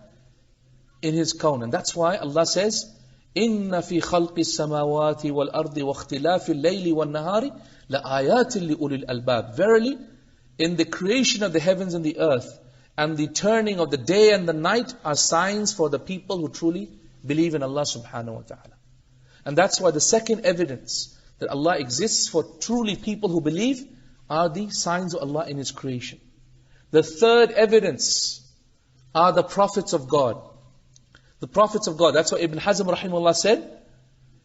in His kawn. And that's why Allah says, إِنَّ فِي خَلْقِ السَّمَاوَاتِ وَالْأَرْضِ وَاخْتِلَافِ اللَّيْلِ وَالنَّهَارِ لَآيَاتٍ لِأُولِي الْأَلْبَابِ. Verily, in the creation of the heavens and the earth, and the turning of the day and the night are signs for the people who truly believe in Allah subhanahu wa ta'ala. And that's why the second evidence that Allah exists for truly people who believe are the signs of Allah in His creation. The third evidence are the prophets of God. The prophets of God. That's what Ibn Hazm rahimahullah said.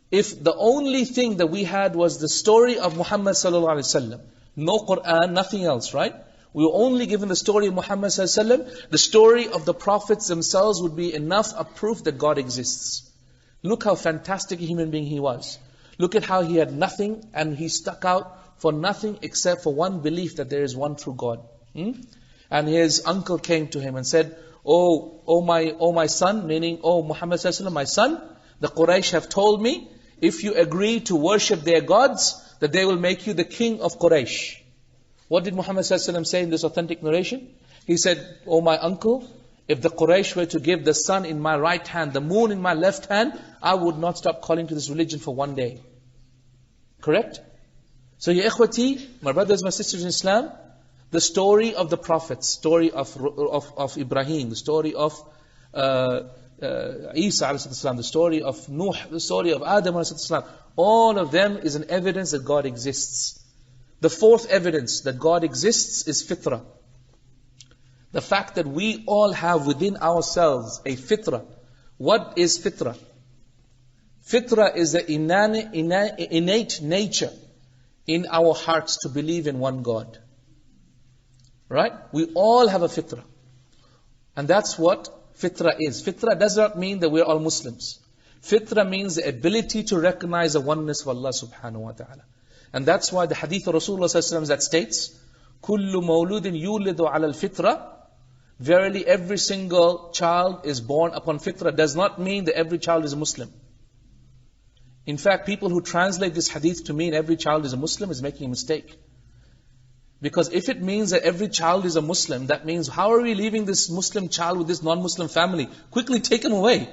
If the only thing that we had was the story of Muhammad sallallahu alaihi wasallam, no Quran, nothing else, right? We were only given the story of Muhammad sallallahu alaihi wasallam, the story of the prophets themselves would be enough a proof that God exists. Look how fantastic a human being he was. Look at how he had nothing and he stuck out for nothing except for one belief that there is one true God. And his uncle came to him and said, Oh my son, meaning, oh Muhammad sallallahu alaihi wasallam, my son, the Quraysh have told me, if you agree to worship their gods, that they will make you the king of Quraysh. What did Muhammad sallallahu alaihi wasallam say in this authentic narration? He said, oh my uncle, if the Quraysh were to give the sun in my right hand, the moon in my left hand, I would not stop calling to this religion for one day. Correct? So ya ikhwati, my brothers, my sisters in Islam, the story of the prophets, story of Ibrahim, the story of Isa ﷺ, the story of Nuh, the story of Adam ﷺ, all of them is an evidence that God exists. The fourth evidence that God exists is fitrah. The fact that we all have within ourselves a fitrah. What is fitrah? Fitrah is the innate nature in our hearts to believe in one God. Right? We all have a fitrah. And that's what fitrah is. Fitrah does not mean that we're all Muslims. Fitrah means the ability to recognize the oneness of Allah subhanahu wa ta'ala. And that's why the hadith of Rasulullah sallallahu alaihi wasallam that states, كُلُّ مَوْلُودٍ يُولِدُ عَلَى الْفِطْرَةِ, verily every single child is born upon fitrah, does not mean that every child is a Muslim. In fact, people who translate this hadith to mean every child is a Muslim is making a mistake. Because if it means that every child is a Muslim, that means how are we leaving this Muslim child with this non-Muslim family? Quickly take him away.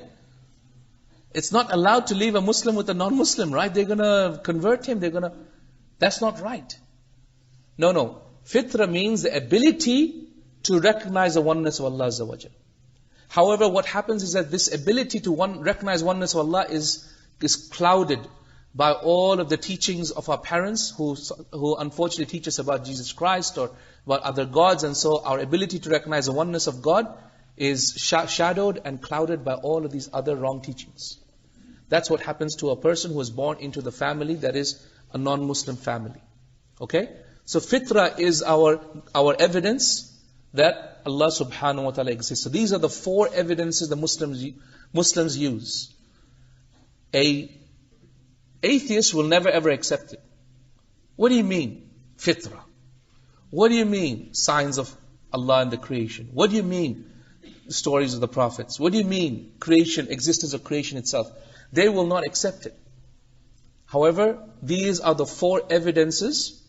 It's not allowed to leave a Muslim with a non-Muslim, right? They're going to convert him. That's not right. No. Fitrah means the ability to recognize the oneness of Allah Azza wa Jal. However, what happens is that this ability to recognize oneness of Allah is clouded by all of the teachings of our parents who unfortunately teach us about Jesus Christ or about other gods. And so our ability to recognize the oneness of God is shadowed and clouded by all of these other wrong teachings. That's what happens to a person who is born into the family that is a non-Muslim family. Okay? So fitrah is our evidence that Allah subhanahu wa ta'ala exists. So these are the four evidences the Muslims use. A atheist will never ever accept it. What do you mean, fitrah? What do you mean, signs of Allah and the creation? What do you mean, stories of the prophets? What do you mean, creation, existence of creation itself? They will not accept it. However, these are the four evidences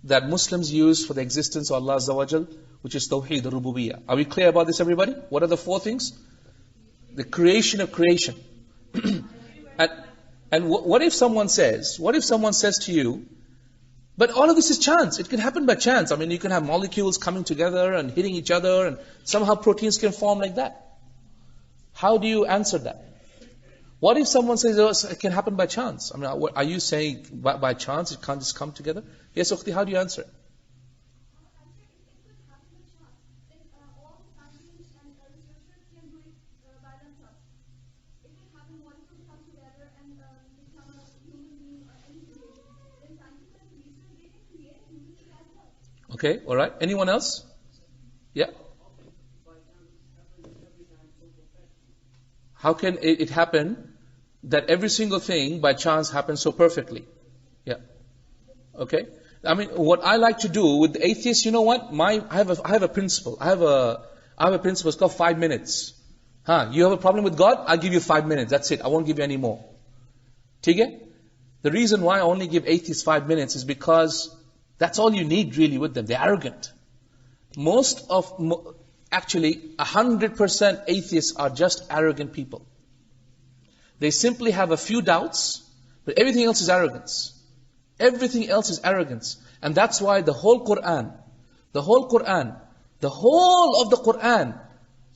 that Muslims use for the existence of Allah Azza wa Jal, which is Tawheed al-Rububiyyah. Are we clear about this, everybody? What are the four things? The creation of creation. And what if someone says to you, but all of this is chance. It can happen by chance. I mean, you can have molecules coming together and hitting each other and somehow proteins can form like that. How do you answer that? What if someone says, oh, it can happen by chance? I mean, are you saying by chance it can't just come together? Yes, Ukhti, how do you answer it? Okay, alright. Anyone else? Yeah? How can it happen that every single thing by chance happens so perfectly? Yeah. Okay? I mean, what I like to do with the atheists, you know what? I have a principle. I have a principle, it's called 5 minutes. You have a problem with God? I'll give you 5 minutes. That's it. I won't give you any more. Okay? The reason why I only give atheists 5 minutes is because that's all you need really with them. They're arrogant. Actually, 100% atheists are just arrogant people. They simply have a few doubts, but everything else is arrogance. Everything else is arrogance. And that's why the whole of the Quran,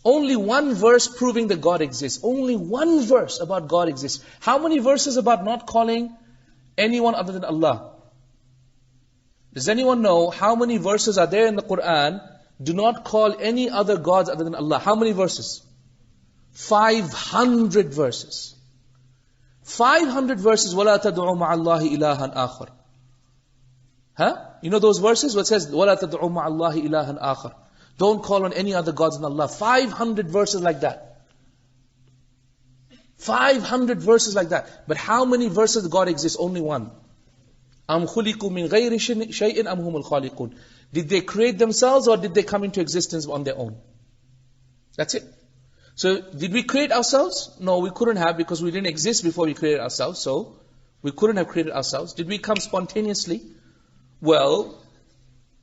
only one verse proving that God exists. Only one verse about God exists. How many verses about not calling anyone other than Allah? Does anyone know how many verses are there in the Quran do not call any other gods other than Allah? How many verses? 500 verses. 500 verses. وَلَا تَدْعُوا مَعَ اللَّهِ إِلَهًا آخَرَ. You know those verses where it says, وَلَا تَدْعُوا مَعَ اللَّهِ إِلَهًا آخَرَ. Don't call on any other gods than Allah. 500 verses like that. 500 verses like that. But how many verses God exists? Only one. أَمْ خُلِقُوا مِنْ غَيْرِ شَيْءٍ أَمْ هُمُ الْخَالِقُونَ. Did they create themselves or did they come into existence on their own? That's it. So, did we create ourselves? No, we couldn't have, because we didn't exist before we created ourselves. So, we couldn't have created ourselves. Did we come spontaneously? Well,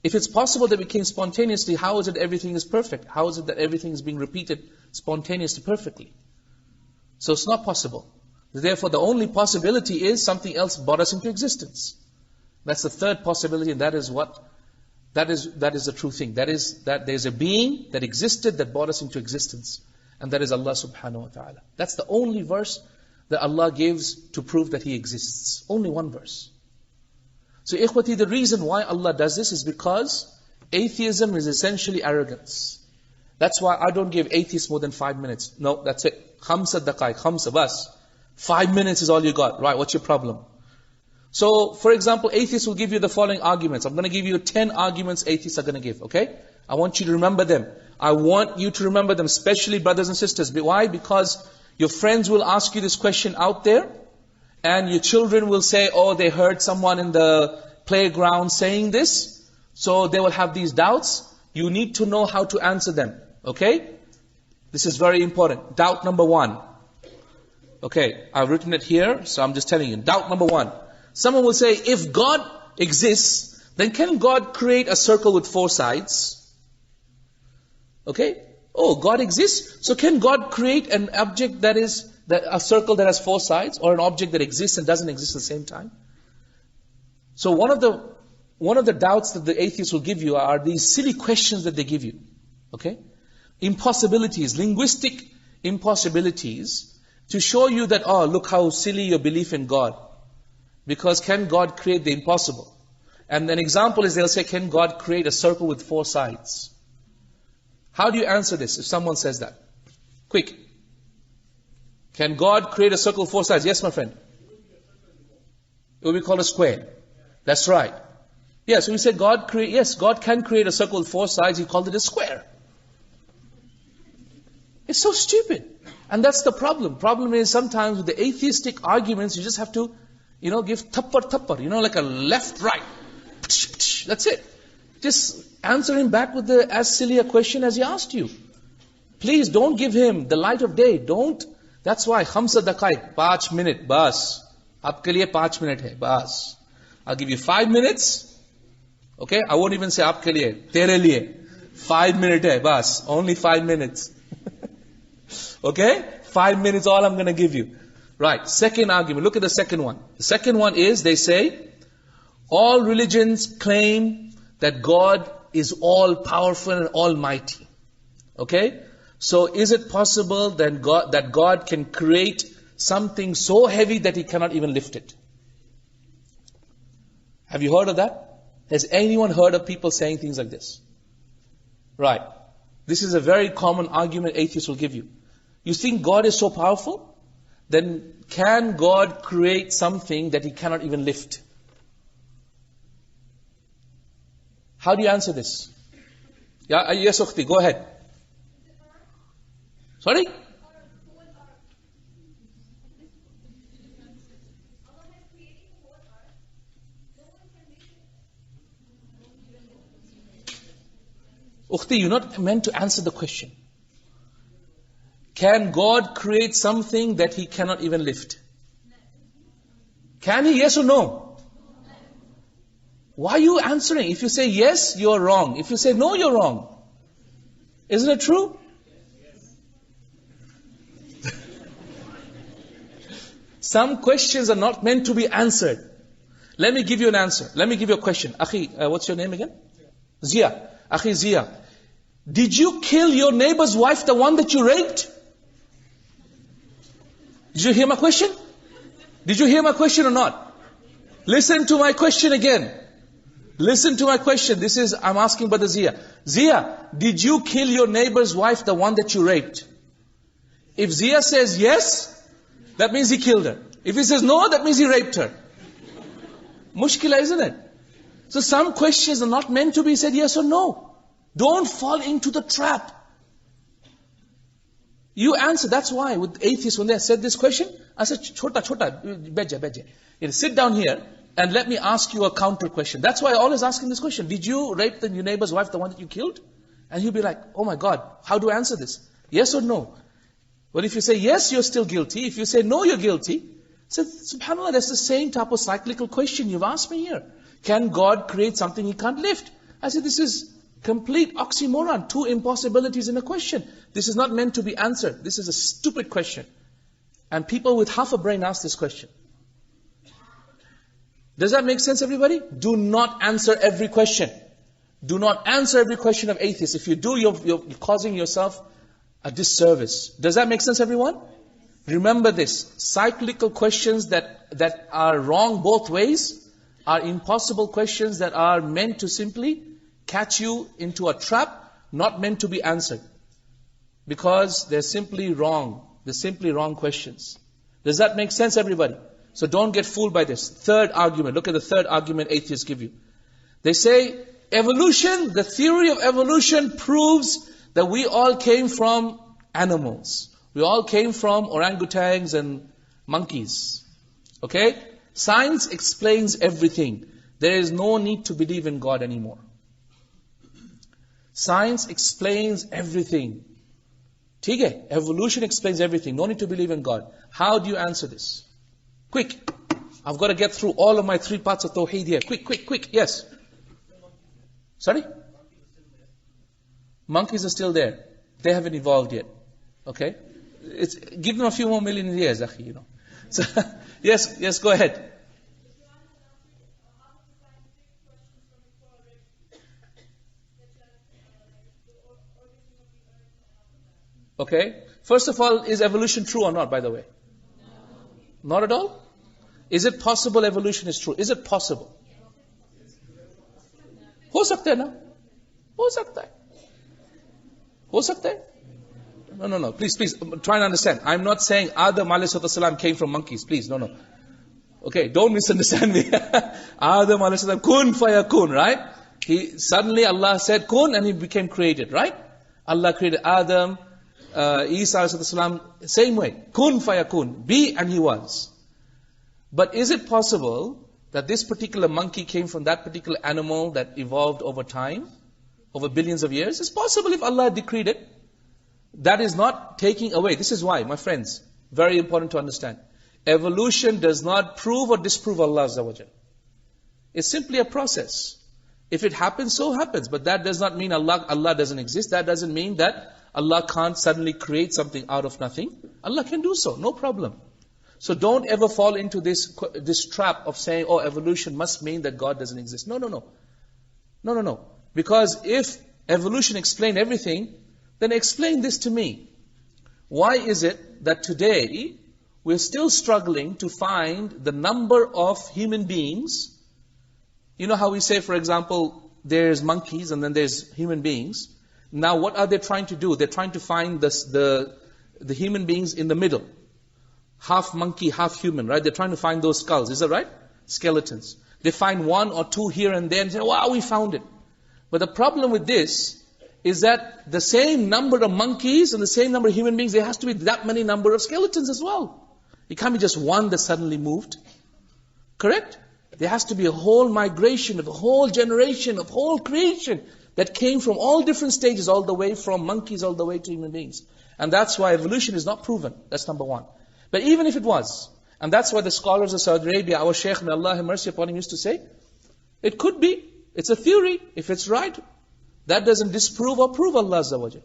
if it's possible that we came spontaneously, how is it everything is perfect? How is it that everything is being repeated spontaneously, perfectly? So, it's not possible. Therefore, the only possibility is something else brought us into existence. That's the third possibility, and that is what? That is the true thing. That is that there's a being that existed that brought us into existence. And that is Allah subhanahu wa ta'ala. That's the only verse that Allah gives to prove that He exists. Only one verse. So ikhwati, the reason why Allah does this is because atheism is essentially arrogance. That's why I don't give atheists more than 5 minutes. No, that's it. Khamsa daqaiq, khamsa bas. 5 minutes is all you got. Right, what's your problem? So, for example, atheists will give you the following arguments. I'm going to give you 10 arguments atheists are going to give, okay? I want you to remember them. I want you to remember them, especially brothers and sisters. Why? Because your friends will ask you this question out there, and your children will say, oh, they heard someone in the playground saying this, so they will have these doubts. You need to know how to answer them, okay? This is very important. Doubt number 1. Okay, I've written it here, so I'm just telling you. Doubt number 1. Someone will say, if God exists, then can God create a circle with 4 sides? Okay? Oh, God exists? So can God create an object that is, a circle that has 4 sides? Or an object that exists and doesn't exist at the same time? So one of the doubts that the atheists will give you are these silly questions that they give you. Okay? Impossibilities, linguistic impossibilities, to show you that, oh, look how silly your belief in God. Because can God create the impossible? And an example is they'll say, can God create a circle with 4 sides? How do you answer this if someone says that? Quick. Can God create a circle with 4 sides? Yes, my friend. It will be called a square. That's right. Yeah, so we said God can create a circle with 4 sides. He called it a square. It's so stupid. And that's the problem. Problem is sometimes with the atheistic arguments, you just have to, give tappar, like a left, right. That's it. Just answer him back with as silly a question as he asked you. Please don't give him the light of day. Don't. That's why, khamsa daqaiq, 5 minutes, bas. Aapke liye 5 minutes hai, bas. I'll give you 5 minutes. Okay? I won't even say aapke liye, tere liye. 5 minutes hai, bas. Only 5 minutes. Okay? 5 minutes all I'm going to give you. Right. Second argument. Look at the second one. The second one is, they say, all religions claim that God is all powerful and almighty. Okay? So is it possible that God can create something so heavy that He cannot even lift it? Have you heard of that? Has anyone heard of people saying things like this? Right. This is a very common argument atheists will give you. You think God is so powerful? Then can God create something that He cannot even lift? How do you answer this? Yeah, yes, Ukhti, go ahead. Sorry? Ukhti, you're not meant to answer the question. Can God create something that He cannot even lift? Can He? Yes or no? Why are you answering? If you say yes, you're wrong. If you say no, you're wrong. Isn't it true? Some questions are not meant to be answered. Let me give you an answer. Let me give you a question. Akhi, what's your name again? Zia. Akhi Zia. Did you kill your neighbor's wife, the one that you raped? Did you hear my question? Did you hear my question or not? Listen to my question again. Listen to my question. I'm asking Brother Zia. Zia, did you kill your neighbor's wife, the one that you raped? If Zia says yes, that means he killed her. If he says no, that means he raped her. Mushkila, isn't it? So some questions are not meant to be said yes or no. Don't fall into the trap. You answer. That's why with atheists, when they said this question, I said, chota, beja. Sit down here and let me ask you a counter question. That's why I always ask him this question. Did you rape your neighbor's wife, the one that you killed? And he'll be like, oh my God, how do I answer this? Yes or no? Well, if you say yes, you're still guilty. If you say no, you're guilty. So, subhanAllah, that's the same type of cyclical question you've asked me here. Can God create something He can't lift? I said, this is complete oxymoron. Two impossibilities in a question. This is not meant to be answered. This is a stupid question. And people with half a brain ask this question. Does that make sense, everybody? Do not answer every question. Do not answer every question of atheists. If you do, you're causing yourself a disservice. Does that make sense, everyone? Remember this. Cyclical questions that are wrong both ways are impossible questions that are meant to simply catch you into a trap, not meant to be answered. Because they're simply wrong. They're simply wrong questions. Does that make sense, everybody? So don't get fooled by this. Third argument. Look at the third argument atheists give you. They say, evolution, the theory of evolution proves that we all came from animals. We all came from orangutans and monkeys. Okay? Science explains everything. There is no need to believe in God anymore. Science explains everything. ठीक है? Evolution explains everything. No need to believe in God. How do you answer this? Quick. I've got to get through all of my 3 parts of Tawheed here. Quick. Yes. Sorry? Monkeys are still there. They haven't evolved yet. Okay? Give them a few more million years, akhi, you know. So, yes, go ahead. Okay. First of all, is evolution true or not, by the way? Not at all? Is it possible evolution is true? Is it possible? हो सकता है ना? हो सकता है. हो सकता है? No. Please, try and understand. I'm not saying Adam alayhi salam came from monkeys. Please, no. Okay, don't misunderstand me. Adam alayhi salam, kun fayakun, right? Suddenly Allah said kun and he became created, right? Allah created Adam, Isa alayhi salam, same way. Kun fayakun, be and he was. But is it possible that this particular monkey came from that particular animal that evolved over time, over billions of years? It's possible if Allah decreed it. That is not taking away. This is why, my friends, very important to understand. Evolution does not prove or disprove Allah Azza wa Jal. It's simply a process. If it happens, so happens. But that does not mean Allah doesn't exist. That doesn't mean that Allah can't suddenly create something out of nothing. Allah can do so, no problem. So don't ever fall into this trap of saying, oh, evolution must mean that God doesn't exist. No. Because if evolution explained everything, then explain this to me. Why is it that today we're still struggling to find the number of human beings? You know how we say, for example, there's monkeys and then there's human beings. Now what are they trying to do? They're trying to find the human beings in the middle. Half monkey, half human, right? They're trying to find those skulls, is that right? Skeletons. They find 1 or 2 here and there and say, wow, we found it. But the problem with this is that the same number of monkeys and the same number of human beings, there has to be that many number of skeletons as well. It can't be just one that suddenly moved. Correct? There has to be a whole migration of a whole generation, of whole creation that came from all different stages, all the way from monkeys all the way to human beings. And that's why evolution is not proven. That's number 1. But even if it was, and that's why the scholars of Saudi Arabia, our Shaykh, may Allah have mercy upon him, used to say, it could be, it's a theory, if it's right, that doesn't disprove or prove Allah Azza wa Jal.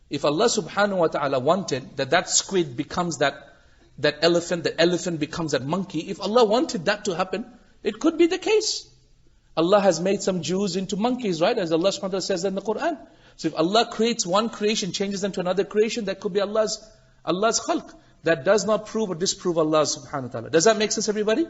If Allah subhanahu wa ta'ala wanted that squid becomes that elephant becomes that monkey, if Allah wanted that to happen, it could be the case. Allah has made some Jews into monkeys, right? As Allah subhanahu wa ta'ala says in the Quran. So if Allah creates one creation, changes them to another creation, that could be Allah's khalq. That does not prove or disprove Allah subhanahu wa ta'ala. Does that make sense, everybody?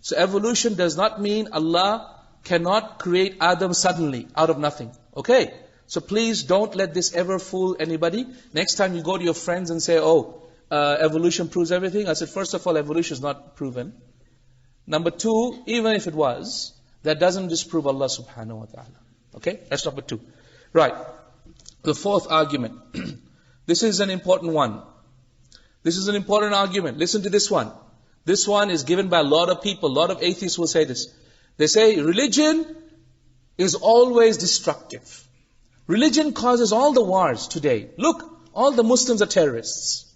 So evolution does not mean Allah cannot create Adam suddenly, out of nothing. Okay? So please don't let this ever fool anybody. Next time you go to your friends and say, evolution proves everything. I said, first of all, evolution is not proven. Number two, even if it was, that doesn't disprove Allah subhanahu wa ta'ala. Okay? That's number two. Right. The fourth argument. This is an important one. This is an important argument. Listen to this one. This one is given by a lot of people. A lot of atheists will say this. They say religion is always destructive. Religion causes all the wars today. Look, all the Muslims are terrorists.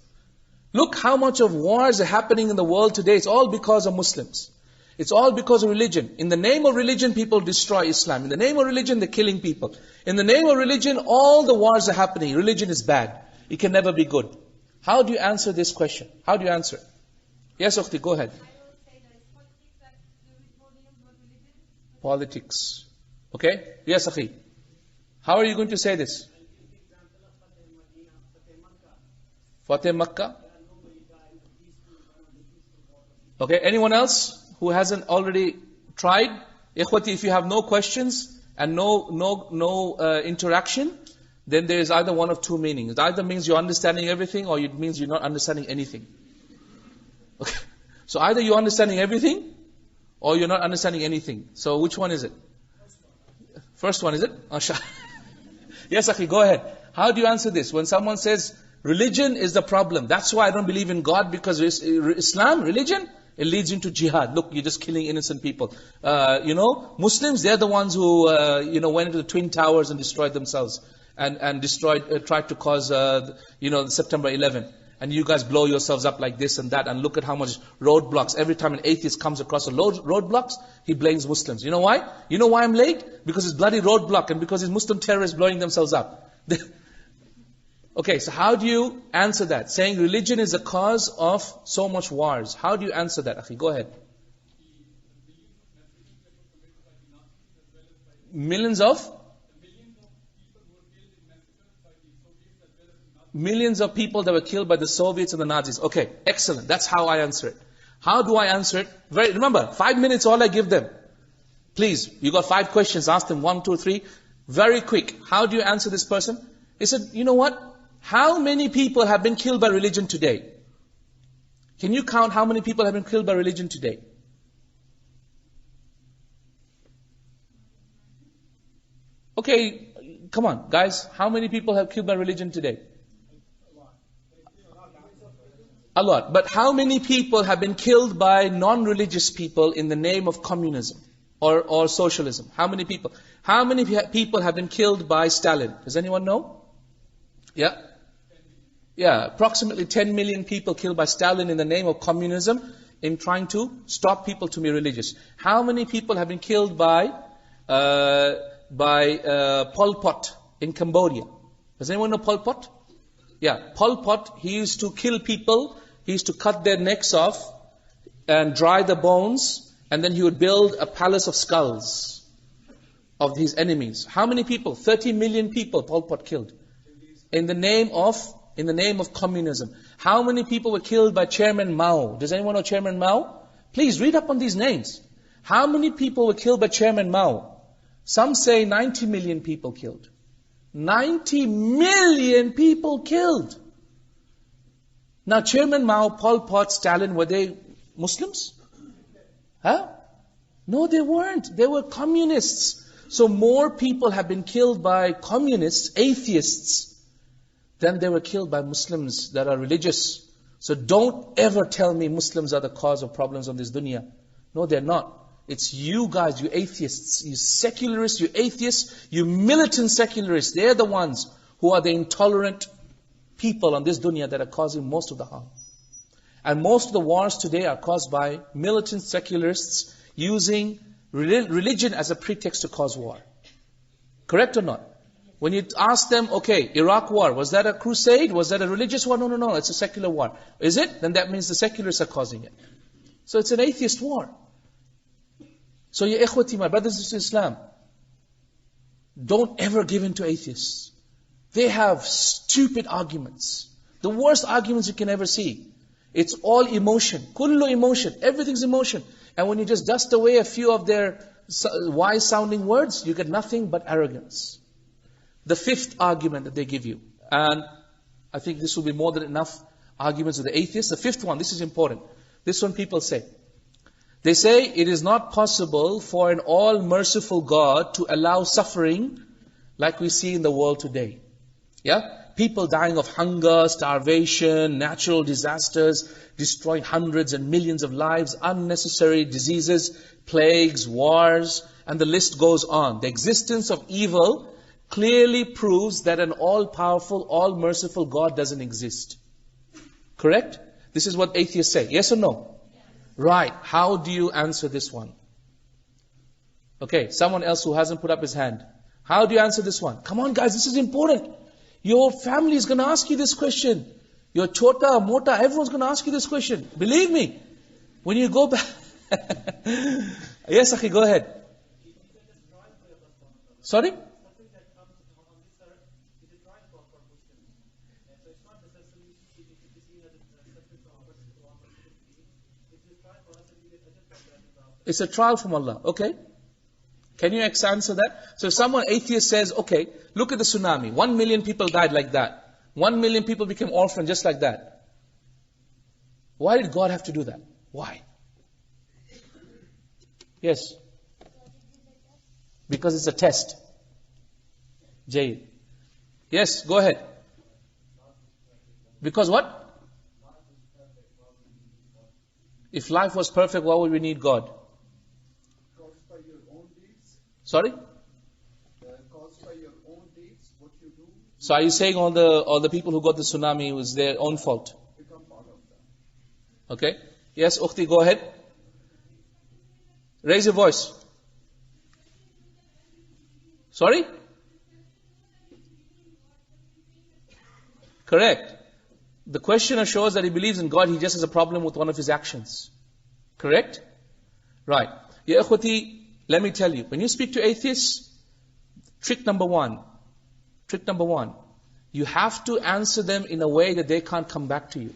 Look how much of wars are happening in the world today. It's all because of Muslims. It's all because of religion. In the name of religion, people destroy Islam. In the name of religion, they're killing people. In the name of religion, all the wars are happening. Religion is bad. It can never be good. How do you answer this question? How do you answer it? Yes, Ukhti, go ahead. Politics. Okay? Yes, Akhi. How are you going to say this? Fateh Makkah. Okay, anyone else who hasn't already tried? Ikhwati, if you have no questions and no interaction, then there is either one of two meanings. It either means you're understanding everything or it means you're not understanding anything. Okay. So either you're understanding everything or you're not understanding anything. So which one is it? First one, is it? Yes, Akhi, go ahead. How do you answer this? When someone says, religion is the problem, that's why I don't believe in God, because Islam, religion, it leads into jihad. Look, you're just killing innocent people. Muslims, they're the ones who, went into the Twin Towers and destroyed themselves. And tried to cause, September 11. And you guys blow yourselves up like this and that. And look at how much roadblocks. Every time an atheist comes across a roadblocks, he blames Muslims. You know why? You know why I'm late? Because it's bloody roadblock and because it's Muslim terrorists blowing themselves up. Okay, so how do you answer that? Saying religion is the cause of so much wars. How do you answer that, Akhi? Go ahead. Millions of people that were killed by the Soviets and the Nazis. Okay, excellent. That's how I answer it. How do I answer it? Remember, 5 minutes all I give them. Please, you got 5 questions. Ask them 1, 2, 3. Very quick. How do you answer this person? He said, you know what? How many people have been killed by religion today? Can you count how many people have been killed by religion today? Okay, come on, guys. How many people have killed by religion today? A lot. But how many people have been killed by non-religious people in the name of communism or socialism? How many people? How many people have been killed by Stalin? Does anyone know? Yeah? Yeah, approximately 10 million people killed by Stalin in the name of communism in trying to stop people to be religious. How many people have been killed by Pol Pot in Cambodia? Does anyone know Pol Pot? Yeah, Pol Pot, he used to kill people, he used to cut their necks off and dry the bones, and then he would build a palace of skulls of his enemies. How many people? 30 million people Pol Pot killed in the name of communism. How many people were killed by Chairman Mao? Does anyone know Chairman Mao? Please read up on these names. How many people were killed by Chairman Mao? Some say 90 million people killed. 90 million people killed. Now Chairman Mao, Pol Pot, Stalin, were they Muslims? Huh? No, they weren't. They were communists. So more people have been killed by communists, atheists, than they were killed by Muslims that are religious. So don't ever tell me Muslims are the cause of problems on this dunya. No, they're not. It's you guys, you atheists, you secularists, you atheists, you militant secularists. They're the ones who are the intolerant people on this dunya that are causing most of the harm. And most of the wars today are caused by militant secularists using religion as a pretext to cause war. Correct or not? When you ask them, okay, Iraq war, was that a crusade? Was that a religious war? No, it's a secular war. Is it? Then that means the secularists are causing it. So it's an atheist war. So ya ikhwati, my brothers and sisters in Islam, don't ever give in to atheists. They have stupid arguments. The worst arguments you can ever see. It's all emotion. Kullu emotion. Everything's emotion. And when you just dust away a few of their wise sounding words, you get nothing but arrogance. The fifth argument that they give you, and I think this will be more than enough arguments of the atheists. The fifth one, this is important. This one people say. They say it is not possible for an all-merciful God to allow suffering like we see in the world today. Yeah? People dying of hunger, starvation, natural disasters, destroying hundreds and millions of lives, unnecessary diseases, plagues, wars, and the list goes on. The existence of evil clearly proves that an all-powerful, all-merciful God doesn't exist. Correct? This is what atheists say. Yes or no? Right. How do you answer this one? Okay, someone else who hasn't put up his hand. How do you answer this one? Come on guys, this is important. Your family is going to ask you this question. Your chota, mota, everyone's going to ask you this question. Believe me. When you go back... Yes, Akhi, go ahead. Sorry? It's a trial from Allah. Okay. Can you answer that? So if someone atheist says, okay, look at the tsunami. 1 million people died like that. 1 million people became orphaned just like that. Why did God have to do that? Why? Yes. Because it's a test. Jay. Yes, go ahead. Because what? If life was perfect, why would we need God? Sorry? Caused by your own deeds, what you do. So are you saying all the people who got the tsunami was their own fault? Become part of that. Okay. Yes, Ukhti, go ahead. Raise your voice. Sorry? Correct. The questioner shows that he believes in God, he just has a problem with one of his actions. Correct? Right. Ya ikhwati, let me tell you, when you speak to atheists, trick number one, you have to answer them in a way that they can't come back to you.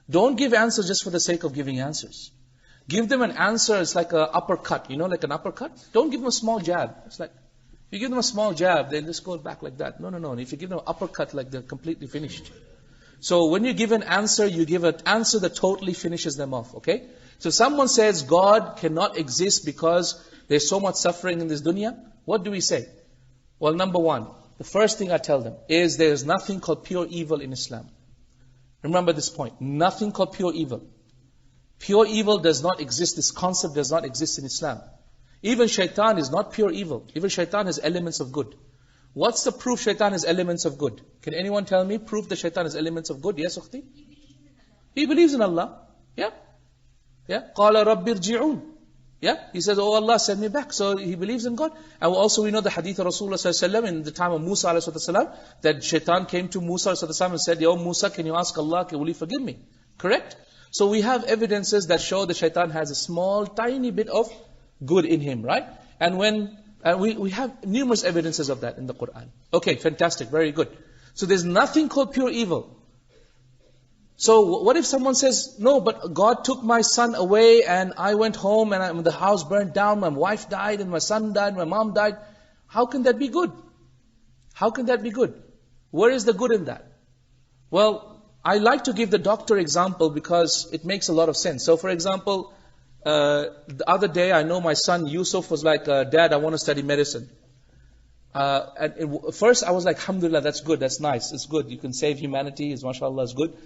Don't give answers just for the sake of giving answers. Give them an answer, it's like an uppercut, like an uppercut. Don't give them a small jab. It's like, if you give them a small jab, they just go back like that. No. And if you give them an uppercut, like they're completely finished. So when you give an answer, you give an answer that totally finishes them off, okay? So someone says God cannot exist because there's so much suffering in this dunya. What do we say? Well, number one, the first thing I tell them is there is nothing called pure evil in Islam. Remember this point. Nothing called pure evil. Pure evil does not exist. This concept does not exist in Islam. Even shaitan is not pure evil. Even shaitan has elements of good. What's the proof shaitan has elements of good? Can anyone tell me proof that shaitan has elements of good? Yes, Ukhti? He believes in Allah. Yeah? قَالَ رَبِّ ارْجِعُونَ. Yeah, he says, oh Allah, send me back. So he believes in God. And also we know the hadith of Rasulullah in the time of Musa ﷺ, that shaitan came to Musa ﷺ and said, Yo Musa, can you ask Allah, will He forgive me? Correct? So we have evidences that show that shaitan has a small, tiny bit of good in him, right? And we have numerous evidences of that in the Quran. Okay, fantastic, very good. So there's nothing called pure evil. So what if someone says, no, but God took my son away and I went home and the house burned down, my wife died and my son died, my mom died. How can that be good? How can that be good? Where is the good in that? Well, I like to give the doctor example because it makes a lot of sense. So for example, the other day I know my son Yusuf was like, Dad, I want to study medicine. And first I was like, Alhamdulillah, that's good, that's nice, it's good. You can save humanity, mashallah, it's good.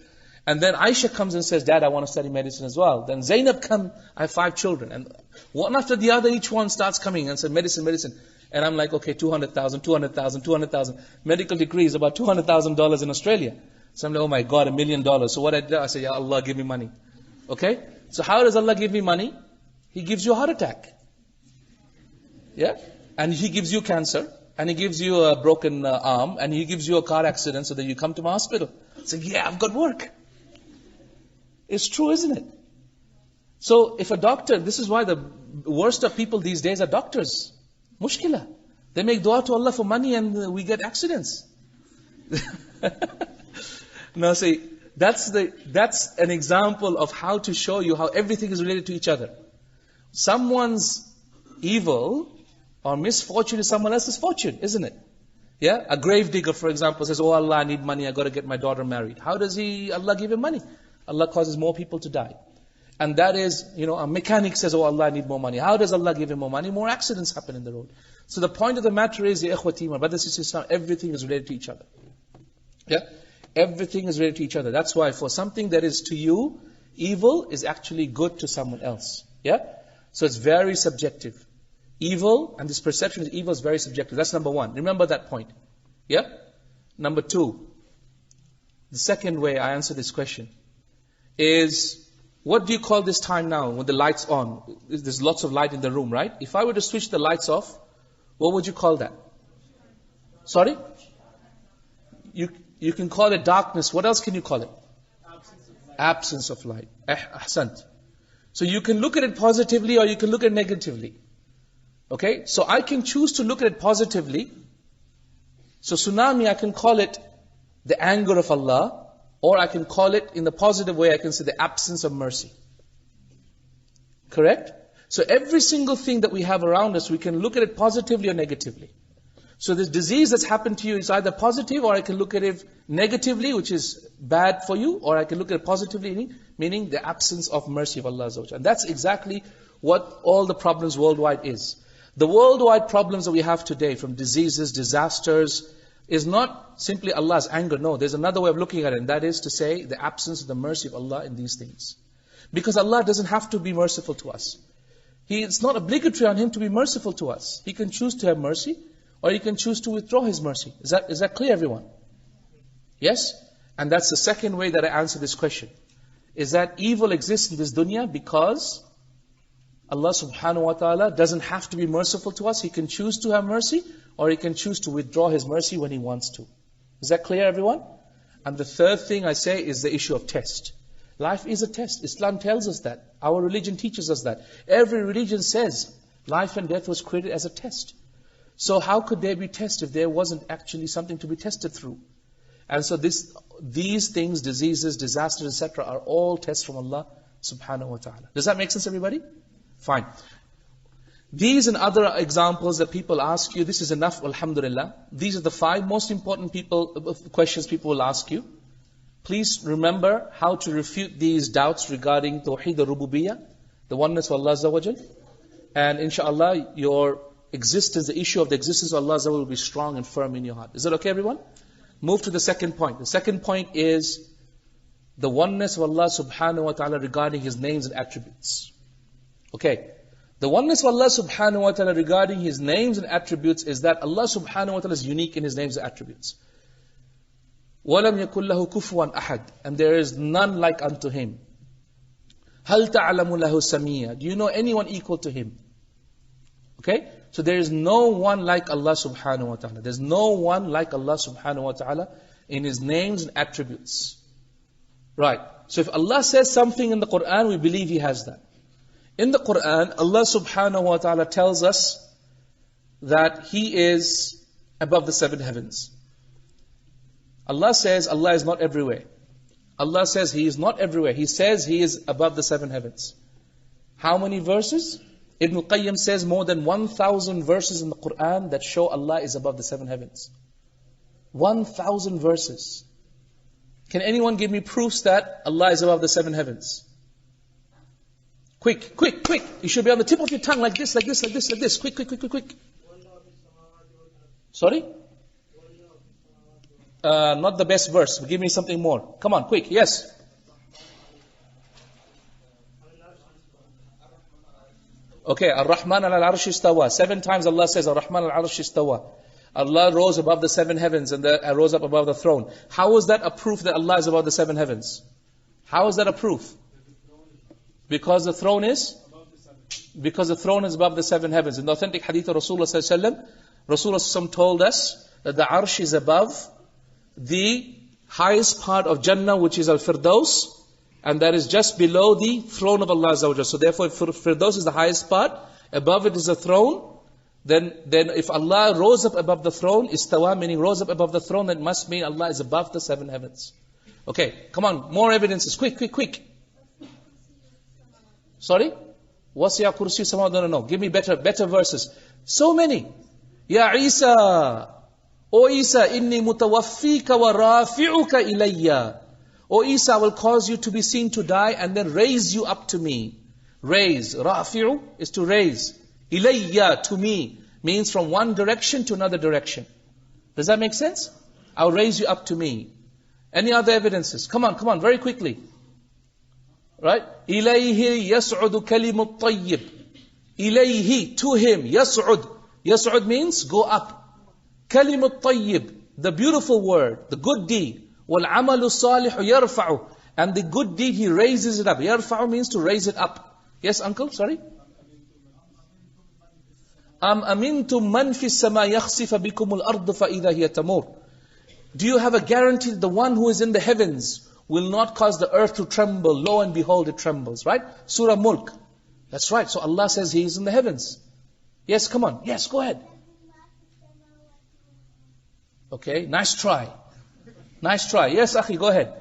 And then Aisha comes and says, Dad, I want to study medicine as well. Then Zainab comes, I have 5 children. And one after the other, each one starts coming and says, medicine. And I'm like, okay, 200,000. Medical degree is about $200,000 in Australia. So I'm like, oh my God, $1 million. So what I do, I say, Ya Allah, give me money. Okay? So how does Allah give me money? He gives you a heart attack. Yeah? And He gives you cancer. And He gives you a broken arm. And He gives you a car accident so that you come to my hospital. So yeah, I've got work. It's true, isn't it? So if a doctor, this is why the worst of people these days are doctors. Mushkila. They make dua to Allah for money and we get accidents. Now see, that's an example of how to show you how everything is related to each other. Someone's evil or misfortune is someone else's fortune, isn't it? Yeah? A grave digger, for example, says, oh Allah, I need money, I got to get my daughter married. How does Allah give him money? Allah causes more people to die. And that is, a mechanic says, oh Allah, I need more money. How does Allah give him more money? More accidents happen in the road. So the point of the matter is, ya ikhwati, my brothers and sisters, everything is related to each other. Yeah? Everything is related to each other. That's why for something that is to you, evil is actually good to someone else. Yeah? So it's very subjective. Evil, and this perception of evil is very subjective. That's number one. Remember that point. Yeah? Number two, the second way I answer this question is, what do you call this time now when the light's on? There's lots of light in the room, right? If I were to switch the lights off, what would you call that? Sorry? You can call it darkness. What else can you call it? Absence of light. Ahsant. So you can look at it positively or you can look at it negatively. Okay? So I can choose to look at it positively. So tsunami, I can call it the anger of Allah, or I can call it in the positive way, I can say the absence of mercy. Correct? So every single thing that we have around us, we can look at it positively or negatively. So this disease that's happened to you is either positive, or I can look at it negatively, which is bad for you, or I can look at it positively, meaning the absence of mercy of Allah. And that's exactly what all the problems worldwide is. The worldwide problems that we have today, from diseases, disasters, is not simply Allah's anger. No, there's another way of looking at it, and that is to say the absence of the mercy of Allah in these things. Because Allah doesn't have to be merciful to us. It's not obligatory on Him to be merciful to us. He can choose to have mercy, or He can choose to withdraw His mercy. Is that clear, everyone? Yes? And that's the second way that I answer this question. Is that evil exists in this dunya because Allah subhanahu wa ta'ala doesn't have to be merciful to us. He can choose to have mercy, or He can choose to withdraw His mercy when He wants to. Is that clear, everyone? And the third thing I say is the issue of test. Life is a test. Islam tells us that. Our religion teaches us that. Every religion says life and death was created as a test. So how could there be test if there wasn't actually something to be tested through? And so these things, diseases, disasters, etc., are all tests from Allah subhanahu wa ta'ala. Does that make sense, everybody? Fine. These and other examples that people ask you, this is enough, alhamdulillah. These are the 5 most important questions people will ask you. Please remember how to refute these doubts regarding Tawheed al-Rububiyyah, the oneness of Allah Azza wa Jal. And inshallah, your existence, the issue of the existence of Allah Azza wa Jal will be strong and firm in your heart. Is that okay, everyone? Move to the second point. The second point is the oneness of Allah subhanahu wa ta'ala regarding His names and attributes. Okay. The oneness of Allah subhanahu wa ta'ala regarding His names and attributes is that Allah subhanahu wa ta'ala is unique in His names and attributes. وَلَمْ يَكُنْ لَهُ كُفُوًا أَحَدٍ. And there is none like unto Him. هَلْ تَعْلَمُ لَهُ سَمِيًّا. Do you know anyone equal to Him? Okay? So there is no one like Allah subhanahu wa ta'ala. There's no one like Allah subhanahu wa ta'ala in His names and attributes. Right. So if Allah says something in the Quran, we believe He has that. In the Quran, Allah subhanahu wa ta'ala tells us that He is above the 7 heavens. Allah says Allah is not everywhere. Allah says He is not everywhere. He says He is above the 7 heavens. How many verses? Ibn al-Qayyim says more than 1,000 verses in the Quran that show Allah is above the 7 heavens. 1,000 verses. Can anyone give me proofs that Allah is above the 7 heavens? Quick, quick, quick. You should be on the tip of your tongue like this, like this, like this, like this. Quick, quick, quick, quick, quick. Sorry? Not the best verse. Give me something more. Come on, quick. Yes. Okay, Ar-Rahman al-Arsh istawa. 7 times Allah says Ar-Rahman al-Arsh istawa. Allah rose above the 7 heavens and rose up above the throne. How is that a proof that Allah is above the 7 heavens? How is that a proof? Because the throne is? Because the throne is above the 7 heavens. In the authentic hadith of Rasulullah Rasulullah told us that the Arsh is above the highest part of Jannah, which is Al-Firdaus, and that is just below the throne of Allah Azza wa Jalla. So therefore, if Firdaus is the highest part, above it is the throne, then if Allah rose up above the throne, istawa, meaning rose up above the throne, that must mean Allah is above the 7 heavens. Okay, come on, more evidences, quick, quick, quick. Sorry? وَسِعَ كُرْسِيُّهُ السَّمَاوَاتِ. No. Give me better verses. So many. Ya Isa, O Isa, inni mutawaffika wa rafi'uka ilayya. O Isa, I will cause you to be seen to die and then raise you up to me. Raise. Rafi'u is to raise. Ilayya, to me, means from one direction to another direction. Does that make sense? I'll raise you up to me. Any other evidences? Come on, very quickly. Right? Ilayhi yas'udu kalimut tayyib. Ilayhi, to him, yas'ud. Yas'ud means go up. Kalimut tayyib, the beautiful word, the good deed. Wal amalu salihu yarfa'u. And the good deed, he raises it up. Yarfa'u means to raise it up. Yes, uncle, sorry? Am amintum man fi as-sama yakhsifa bikum al-ard fa idha hiya tamur. Do you have a guarantee that the one who is in the heavens will not cause the earth to tremble? Lo and behold, it trembles, right? Surah Mulk. That's right. So Allah says He is in the heavens. Yes, come on. Yes, go ahead. Okay, nice try. Nice try. Yes, Akhi, go ahead.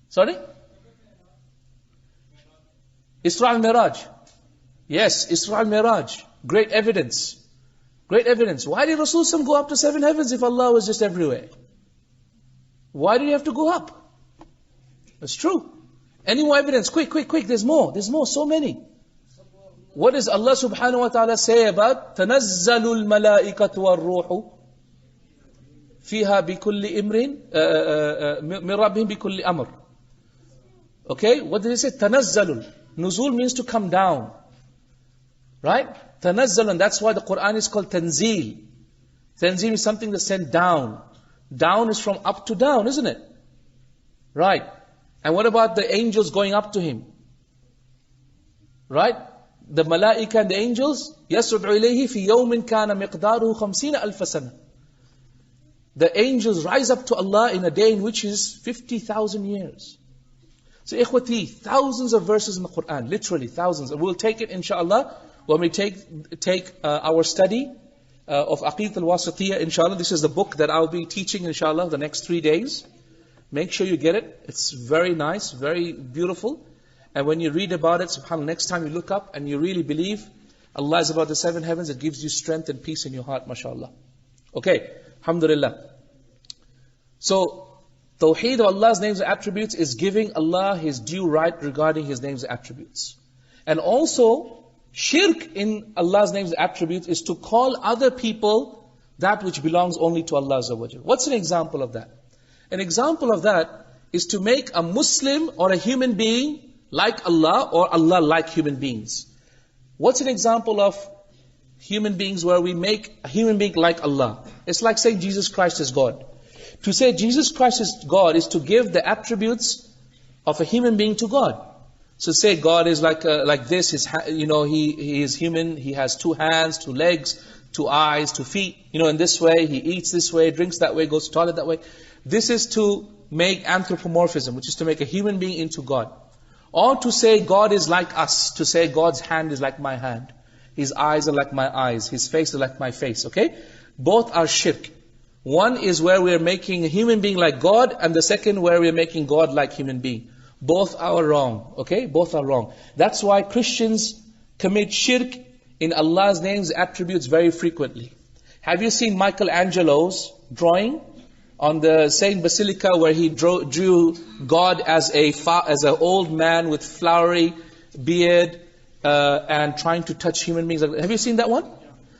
Sorry? Isra al-Miraj. Yes, Isra al-Miraj. Great evidence. Great evidence. Why did Rasul go up to 7 heavens if Allah was just everywhere? Why did He have to go up? That's true. Any more evidence? Quick. There's more, so many. What does Allah subhanahu wa ta'ala say about تَنَزَّلُ الْمَلَائِكَةُ وَالْرُوحُ فِيهَا بِكُلِّ إِمْرٍ مِنْ رَبِّهِمْ بِكُلِّ أَمْرٍ. Okay, what did He say? تَنَزَّلُ. Nuzul means to come down. Right? Tanazzal, and that's why the Quran is called Tanzeel. Tanzeel is something that's sent down. Down is from up to down, isn't it? Right. And what about the angels going up to Him? Right? The malaika and the angels, يَسْرُدْعُ إِلَيْهِ فِي يَوْمٍ كَانَ مِقْدَارُهُ خَمْسِينَ أَلْفَ سَنَةً. The angels rise up to Allah in a day in which is 50,000 years. So ikhwati, thousands of verses in the Quran, literally thousands. And we'll take it inshallah when we take our study of Aqidat al-Wasitiyya, inshallah. This is the book that I'll be teaching inshallah the next 3 days. Make sure you get it. It's very nice, very beautiful. And when you read about it, subhanAllah, next time you look up and you really believe Allah is above the 7 heavens, it gives you strength and peace in your heart, mashallah. Okay, alhamdulillah. So, Tawheed of Allah's names and attributes is giving Allah His due right regarding His names and attributes. And also, shirk in Allah's names and attributes is to call other people that which belongs only to Allah Azza wa Jal. What's an example of that? An example of that is to make a Muslim or a human being like Allah or Allah like human beings. What's an example of human beings where we make a human being like Allah? It's like saying Jesus Christ is God. To say Jesus Christ is God is to give the attributes of a human being to God. So say God is like this. He is human. He has 2 hands, 2 legs, 2 eyes, 2 feet. In this way, He eats this way, drinks that way, goes to the toilet that way. This is to make anthropomorphism, which is to make a human being into God. Or to say God is like us. To say God's hand is like my hand. His eyes are like my eyes. His face is like my face. Okay? Both are shirk. One is where we are making a human being like God, and the second where we are making God like human being. Both are wrong. Okay? Both are wrong. That's why Christians commit shirk in Allah's names, attributes very frequently. Have you seen Michelangelo's drawing on the Saint Basilica where he drew God as an old man with flowery beard and trying to touch human beings? Have you seen that one?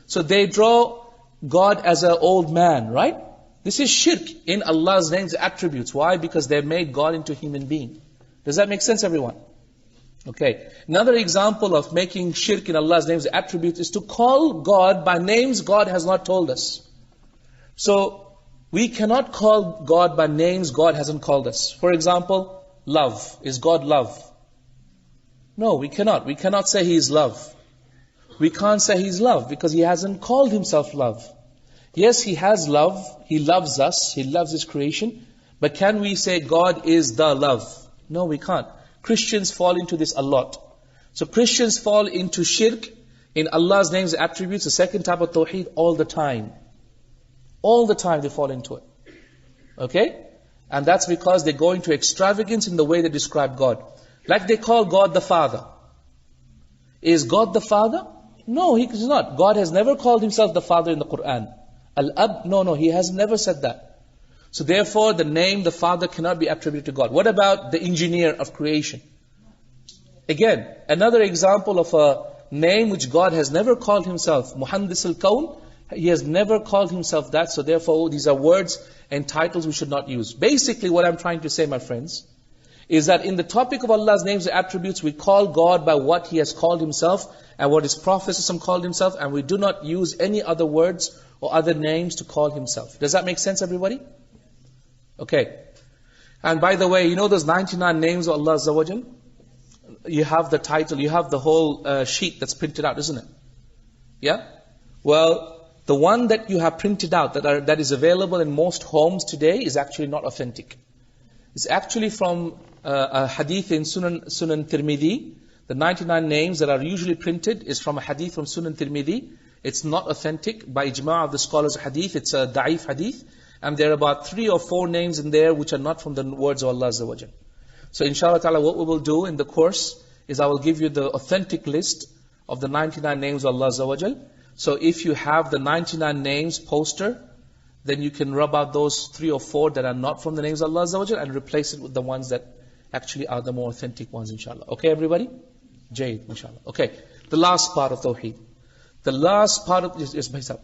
So they draw God as an old man, right? This is shirk in Allah's names and attributes. Why? Because they made God into a human being. Does that make sense, everyone? Okay. Another example of making shirk in Allah's names and attributes is to call God by names God has not told us. So, we cannot call God by names God hasn't called us. For example, love. Is God love? No, we cannot. We cannot say He is love. We can't say He is love because He hasn't called Himself love. Yes, He has love. He loves us. He loves His creation. But can we say God is the love? No, we can't. Christians fall into this a lot. So Christians fall into shirk in Allah's names and attributes, the second type of tawheed, all the time. All the time they fall into it. Okay? And that's because they go into extravagance in the way they describe God. Like they call God the Father. Is God the Father? No, He is not. God has never called Himself the Father in the Quran. Al-Ab? No, He has never said that. So therefore, the name, the Father, cannot be attributed to God. What about the engineer of creation? Again, another example of a name which God has never called Himself. Muhandis al-Kawn, He has never called Himself that. So therefore, these are words and titles we should not use. Basically, what I'm trying to say, my friends, is that in the topic of Allah's names and attributes, we call God by what He has called Himself and what His Prophet called Himself, and we do not use any other words or other names to call Himself. Does that make sense, everybody? Okay. And by the way, you know those 99 names of Allah Azza wa Jal? You have the title, you have the whole sheet that's printed out, isn't it? Yeah? Well, the one that you have printed out, that is available in most homes today, is actually not authentic. It's actually from a hadith in Sunan Tirmidhi. The 99 names that are usually printed is from a hadith from Sunan Tirmidhi. It's not authentic by ijma' of the scholars of hadith. It's a da'if hadith. And there are about 3 or 4 names in there which are not from the words of Allah Azza wa Jal. So inshallah ta'ala, what we will do in the course is I will give you the authentic list of the 99 names of Allah Azza wa Jal. So if you have the 99 names poster, then you can rub out those 3 or 4 that are not from the names of Allah Azza wa Jal and replace it with the ones that actually are the more authentic ones, inshallah. Okay, everybody? Jayd, inshallah. Okay, the last part of Tawheed. The last part of this is Bhaisab.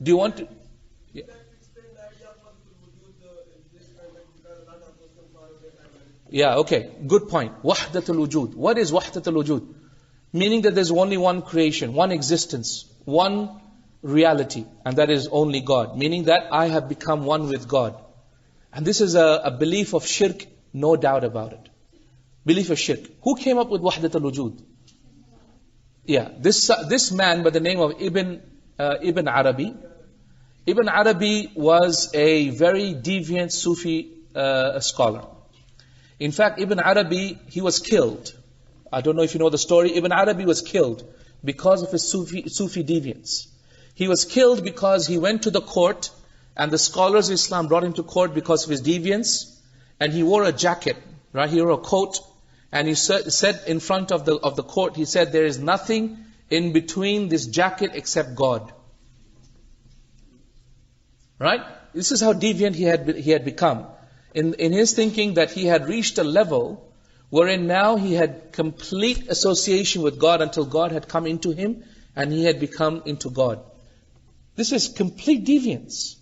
Do you want to? Yeah. Yeah, okay. Good point. Wahdatul wujud. What is wahdatul wujud? Meaning that there's only one creation, one existence, one reality, and that is only God. Meaning that I have become one with God. And this is a belief of shirk, no doubt about it. Belief of shirk. Who came up with wahdatul wujud? Yeah, this man by the name of Ibn Arabi. Ibn Arabi was a very deviant Sufi scholar. In fact, Ibn Arabi, he was killed. I don't know if you know the story. Ibn Arabi was killed because of his Sufi deviance. He was killed because he went to the court, and the scholars of Islam brought him to court because of his deviance, and he wore a jacket, right? He wore a coat, and he said in front of the court, he said, there is nothing in between this jacket except God. Right? This is how deviant he had become. In his thinking that he had reached a level wherein now he had complete association with God until God had come into him and he had become into God. This is complete deviance.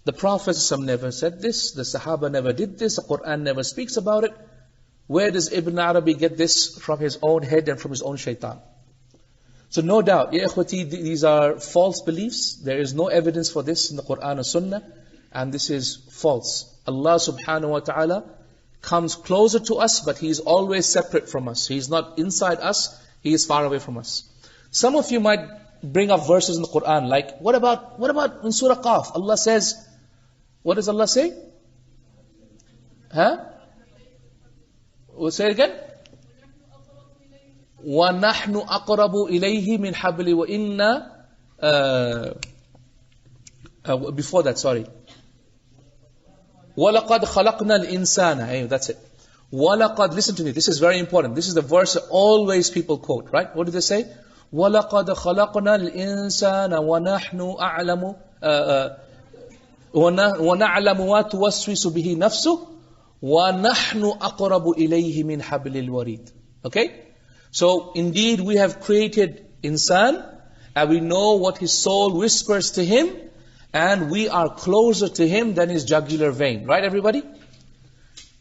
The Prophet never said this, the Sahaba never did this, the Quran never speaks about it. Where does Ibn Arabi get this? From his own head and from his own shaitan. So no doubt, ya ikhwati, these are false beliefs. There is no evidence for this in the Quran or Sunnah, and this is false. Allah subhanahu wa ta'ala comes closer to us, but He is always separate from us. He is not inside us, He is far away from us. Some of you might bring up verses in the Quran, like, what about in Surah Qaf? Allah says, what does Allah say? Huh? We'll say it again. وَنَحْنُ أَقْرَبُ إِلَيْهِ مِنْ حَبْلِ وَإِنَّا before that, sorry. وَلَقَدْ خَلَقْنَا الْإِنسَانَ. That's it. وَلَقَدْ, listen to me, this is very important. This is the verse that always people quote, right? What do they say? وَلَقَدْ خَلَقْنَا الْإِنسَانَ وَنَحْنُ أَعْلَمُ وَنَعْلَمُ مَا تُوَسْوِسُ بِهِ نَفْسُهُ وَنَحْنُ أَقْرَبُ إِلَيْهِ مِنْ حَبْلِ الْوَرِيدِ. Okay? So, indeed, we have created insan, and we know what his soul whispers to him, and we are closer to him than his jugular vein. Right, everybody?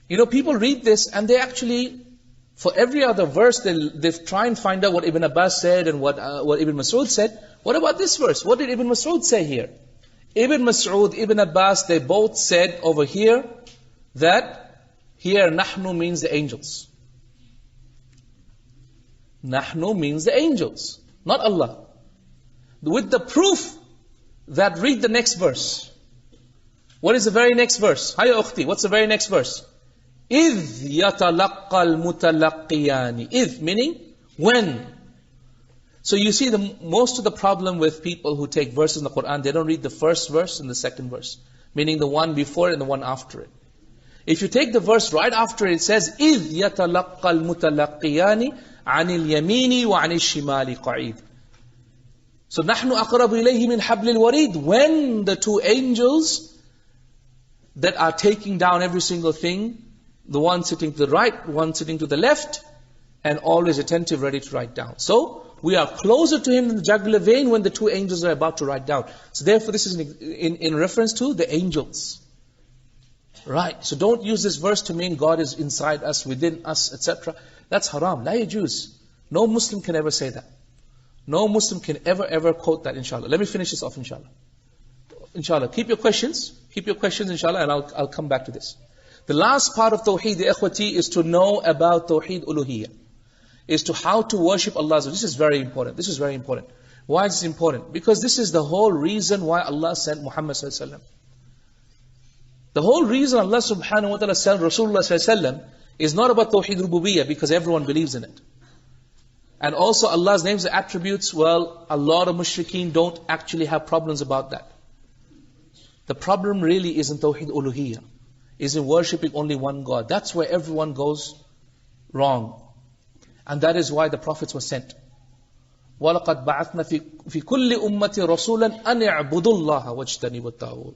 You know, people read this, and they actually, for every other verse, they try and find out what Ibn Abbas said, and what Ibn Mas'ud said. What about this verse? What did Ibn Mas'ud say here? Ibn Mas'ud, Ibn Abbas, they both said over here, that here, nahnu means the angels. Nahnu means the angels, not Allah. With the proof that, read the next verse. What is the very next verse? Hiya ukhti, what's the very next verse? إِذْ يَتَلَقَّى الْمُتَلَقِّيَانِ. إِذْ meaning when. So you see, most of the problem with people who take verses in the Quran, they don't read the first verse and the second verse. Meaning the one before it and the one after it. If you take the verse right after it, it says, إِذْ يَتَلَقَّى الْمُتَلَقِّيَانِ عن اليمين وعن الشمال قعيد. So نحن أقرب إليه من حبل الوريد. When the two angels that are taking down every single thing, the one sitting to the right, one sitting to the left, and always attentive, ready to write down. So we are closer to him than the jugular vein when the two angels are about to write down. So therefore this is in reference to the angels. Right, so don't use this verse to mean God is inside us, within us, etc. That's haram, la yajuz. No Muslim can ever say that. No Muslim can ever quote that, inshallah. Let me finish this off, inshallah. Inshallah, keep your questions, inshallah, and I'll come back to this. The last part of Tawheed, the ikhwati, is to know about Tawheed Uluhiyya. Is to how to worship Allah. This is very important. This is very important. Why is this important? Because this is the whole reason why Allah sent Muhammad sallallahu alaihi wasallam. The whole reason Allah subhanahu wa ta'ala sent Rasulullah sallallahu alaihi wasallam is not about Tawheed Rububiyyah, because everyone believes in it. And also Allah's names and attributes, well, a lot of mushrikeen don't actually have problems about that. The problem really is in Tawheed Uluhiyya, is in worshipping only one God. That's where everyone goes wrong. And that is why the prophets were sent. وَلَقَدْ بَعَثْنَا فِي كُلِّ أُمَّةٍ رَسُولًا أَنْ يَعْبُدُوا اللَّهَ وَاجْتَنِبُوا الطَّاغُوتَ.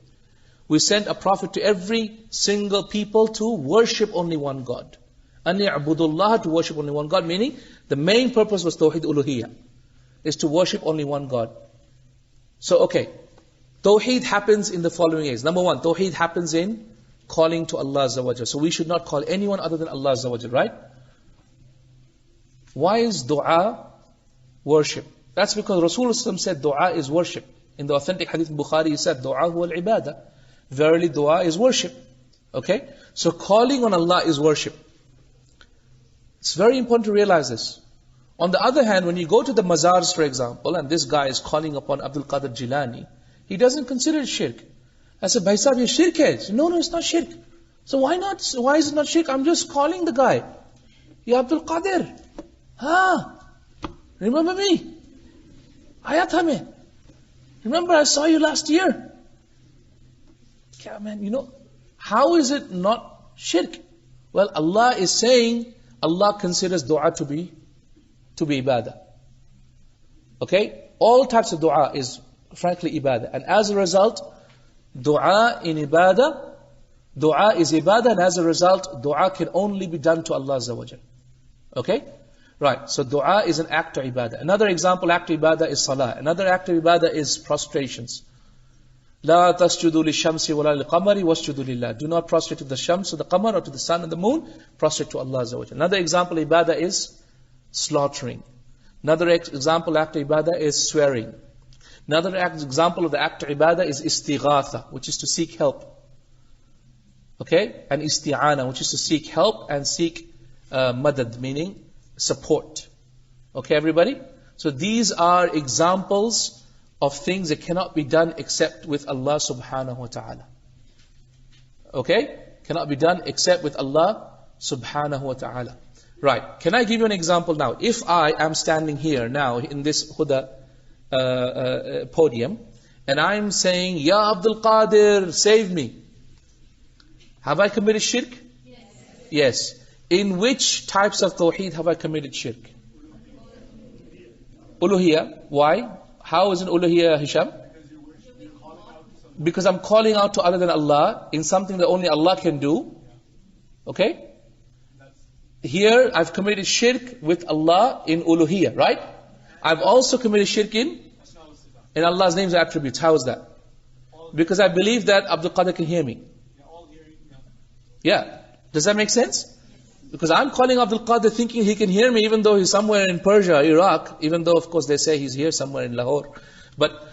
We sent a prophet to every single people to worship only one God. أَنْ يَعْبُدُوا اللَّهَ, to worship only one God, meaning the main purpose was Tawheed Uluhiyya, is to worship only one God. So okay, Tawheed happens in the following ways. Number one, Tawheed happens in calling to Allah Azza wa Jal. So we should not call anyone other than Allah Azza wa Jal, right? Why is dua worship? That's because Rasulullah said dua is worship. In the authentic hadith in Bukhari, he said, dua huwa al-ibadah. Verily dua is worship. Okay? So calling on Allah is worship. It's very important to realize this. On the other hand, when you go to the mazars, for example, and this guy is calling upon Abdul Qadir Jilani, he doesn't consider it shirk. I said, Bhai Sahib, ye shirk hai. Said, no, it's not shirk. So why not? Why is it not shirk? I'm just calling the guy. Ya Abdul Qadir. Remember me? Ayat hame. Remember I saw you last year. Yeah, man, how is it not shirk? Well, Allah is saying, Allah considers dua to be ibadah. Okay? All types of dua is frankly ibadah. And as a result, dua in ibadah, dua is ibadah, and as a result, dua can only be done to Allah Azza wa Jal. Okay? Right, so dua is an act of ibadah. Another example, act of ibadah is salah. Another act of ibadah is prostrations. لا تسجدوا للشمس ولا للقمر واسجدوا لله. Do not prostrate to the shams or the qamar or to the sun and the moon. Prostrate to Allah Azza wa Jalla. Another example of ibadah is slaughtering. Another example act of ibadah is swearing. Another example of the act of ibadah is istighatha, which is to seek help. Okay? And isti'ana, which is to seek help and seek madad, meaning support. Okay, everybody? So these are examples of things that cannot be done except with Allah subhanahu wa ta'ala. Okay? Cannot be done except with Allah subhanahu wa ta'ala. Right. Can I give you an example now? If I am standing here now in this Huda podium, and I'm saying, Ya Abdul Qadir, save me. Have I committed shirk? Yes. In which types of tawheed have I committed shirk? Uluhiyya. Why? How is it uluhiyya, Hisham? Because I'm calling out to other than Allah in something that only Allah can do. Okay? Here I've committed shirk with Allah in uluhiyya, right? I've also committed shirk in Allah's names and attributes. How is that? Because I believe that Abdul Qadir can hear me. Yeah. Does that make sense? Because I'm calling Abdul Qadir thinking he can hear me even though he's somewhere in Persia, Iraq, even though of course they say he's here somewhere in Lahore. But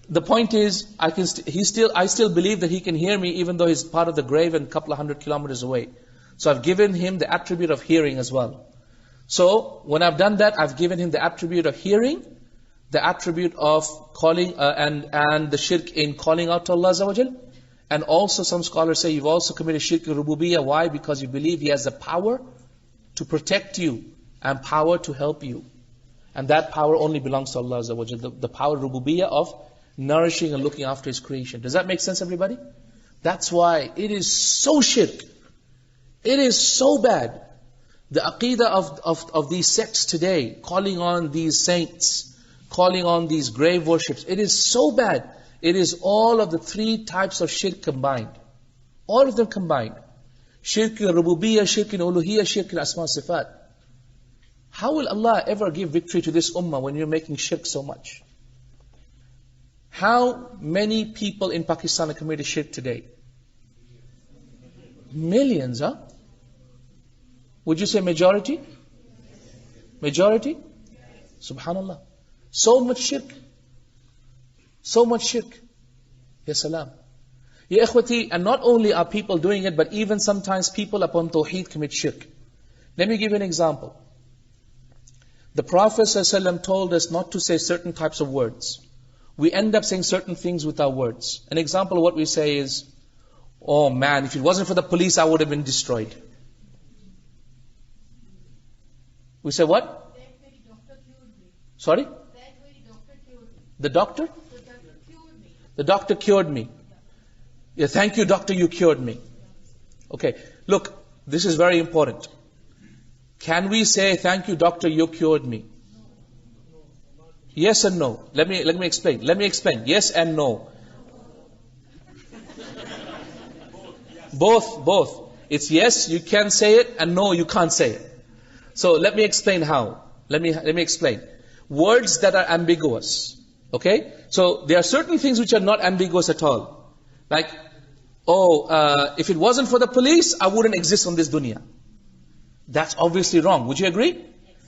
the point is, I still believe that he can hear me even though he's part of the grave and a couple of 100 kilometers away. So I've given him the attribute of hearing as well. So when I've done that, I've given him the attribute of hearing, the attribute of calling, and the shirk in calling out to Allah Azza wa Jal. And also some scholars say you've also committed shirk in rububiyyah. Why? Because you believe He has the power to protect you and power to help you. And that power only belongs to Allah Azza wa Jal. The power rububiyyah of nourishing and looking after His creation. Does that make sense, everybody? That's why it is so shirk. It is so bad The aqidah of these sects today, calling on these saints, calling on these grave worships, it is so bad. It is all of the three types of shirk combined. All of them combined. Shirk in rububiyyah, shirk in uluhiyyah, shirk in asma sifat. How will Allah ever give victory to this ummah when you're making shirk so much? How many people in Pakistan are committing shirk today? Millions, huh? Would you say majority? Majority? Subhanallah. So much shirk. So much shirk. Ya salam. Ya ikhwati, and not only are people doing it, but even sometimes people upon tawheed commit shirk. Let me give you an example. The Prophet ﷺ told us not to say certain types of words. We end up saying certain things with our words. An example of what we say is, oh man, if it wasn't for the police, I would have been destroyed. We say what? That very doctor cured me. Sorry? That very doctor cured me. The doctor? The doctor cured me. The doctor cured me. Yeah, thank you doctor, you cured me. Okay, look, this is very important. Can we say, thank you doctor, you cured me? Yes and no. Let me explain. Let me explain. Yes and no. Both. It's yes, you can say it, and no, you can't say it. So let me explain how. Let me explain. Words that are ambiguous. Okay? So there are certain things which are not ambiguous at all. Like, if it wasn't for the police, I wouldn't exist on this dunya. That's obviously wrong. Would you agree?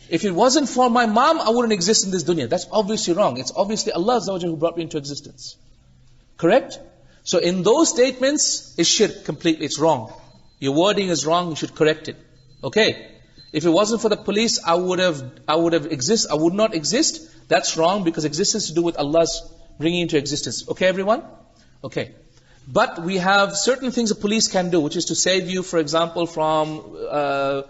If it wasn't for my mom, I wouldn't exist in this dunya. That's obviously wrong. It's obviously Allah Azza wa Jalla who brought me into existence. Correct? So in those statements, it's shirk completely. It's wrong. Your wording is wrong. You should correct it. Okay? If it wasn't for the police, I would not exist. That's wrong because existence is to do with Allah's bringing into existence. Okay, everyone? Okay. But we have certain things the police can do, which is to save you, for example, from a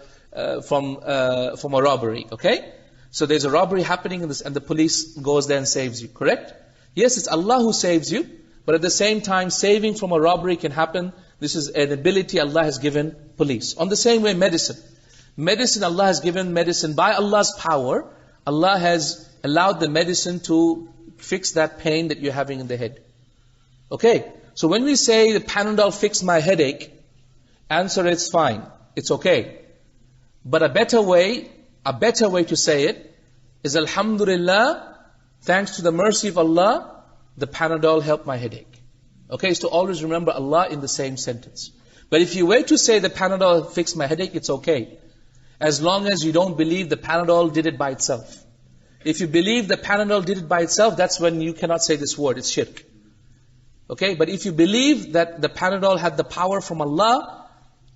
robbery. Okay? So there's a robbery happening and the police goes there and saves you. Correct? Yes, it's Allah who saves you, but at the same time, saving from a robbery can happen. This is an ability Allah has given police. On the same way, medicine. Medicine, Allah has given medicine by Allah's power. Allah has allowed the medicine to fix that pain that you're having in the head. Okay? So when we say the Panadol fixed my headache, answer it's fine. It's okay. But a better way to say it is Alhamdulillah, thanks to the mercy of Allah, the Panadol helped my headache. Okay, so to always remember Allah in the same sentence. But if you wait to say the Panadol fixed my headache, it's okay. As long as you don't believe the Panadol did it by itself. If you believe the Panadol did it by itself, that's when you cannot say this word, it's shirk. Okay, but if you believe that the Panadol had the power from Allah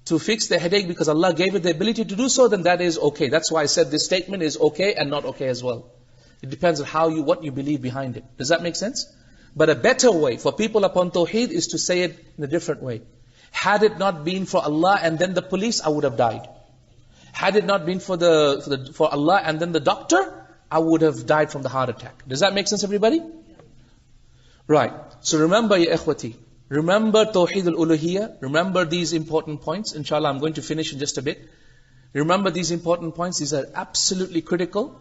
to fix the headache because Allah gave it the ability to do so, then that is okay. That's why I said this statement is okay and not okay as well. It depends on what you believe behind it. Does that make sense? But a better way for people upon Tawheed is to say it in a different way. Had it not been for Allah and then the police, I would have died. Had it not been for Allah and then the doctor, I would have died from the heart attack. Does that make sense, everybody? Right. So remember, ya ikhwati, remember Tawheed al-Uluhiyyah, remember these important points. Inshallah, I'm going to finish in just a bit. Remember these important points, these are absolutely critical.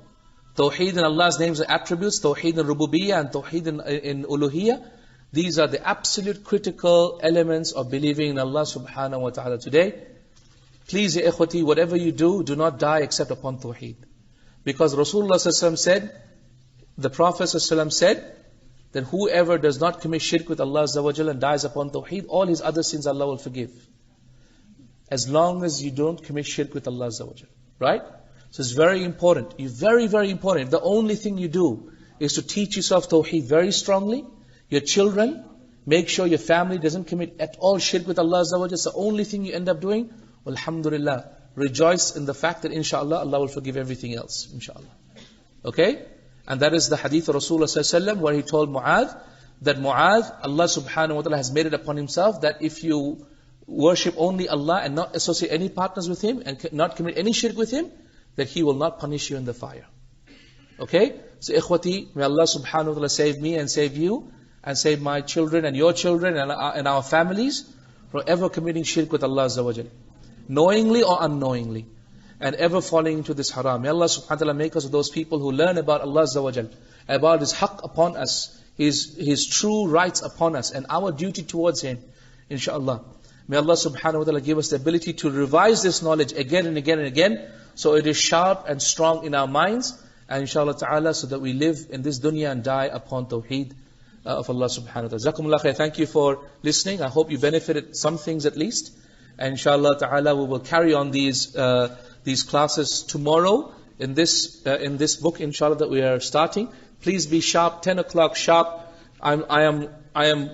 Tawheed in Allah's names and attributes, Tawheed in Rububiyyah and Tawheed in Uluhiyyah. These are the absolute critical elements of believing in Allah subhanahu wa ta'ala today. Please, ya ikhwati, whatever you do, do not die except upon Tawheed. Because Rasulullah ﷺ said, the Prophet ﷺ said, that whoever does not commit shirk with Allah Azza wa Jalla and dies upon Tawheed, all his other sins Allah will forgive. As long as you don't commit shirk with Allah Azza wa Jalla. Right? So it's very important. Very, very important. If the only thing you do is to teach yourself Tawheed very strongly, your children, make sure your family doesn't commit at all shirk with Allah Azza wa Jalla. It's the only thing you end up doing. Alhamdulillah. Rejoice in the fact that inshallah Allah will forgive everything else. Inshallah. Okay? And that is the hadith of Rasulullah ﷺ where he told Mu'adh that Mu'adh, Allah subhanahu wa ta'ala has made it upon himself that if you worship only Allah and not associate any partners with Him and not commit any shirk with Him, that He will not punish you in the fire. Okay? So ikhwati, may Allah subhanahu wa ta'ala save me and save you and save my children and your children and our families from ever committing shirk with Allah Azza wa Jalla, knowingly or unknowingly. and ever falling into this haram. May Allah subhanahu wa ta'ala make us of those people who learn about Allah Azza wa Jal, about His haqq upon us, His true rights upon us, and our duty towards Him, inshaAllah. May Allah subhanahu wa ta'ala give us the ability to revise this knowledge again and again and again, so it is sharp and strong in our minds, and inshaAllah ta'ala, so that we live in this dunya and die upon tawheed of Allah subhanahu wa ta'ala. Jazakumullah khair. Thank you for listening. I hope you benefited some things at least. And inshallah ta'ala, we will carry on these classes tomorrow in this book, inshallah, that we are starting. Please be sharp, 10 o'clock sharp. I am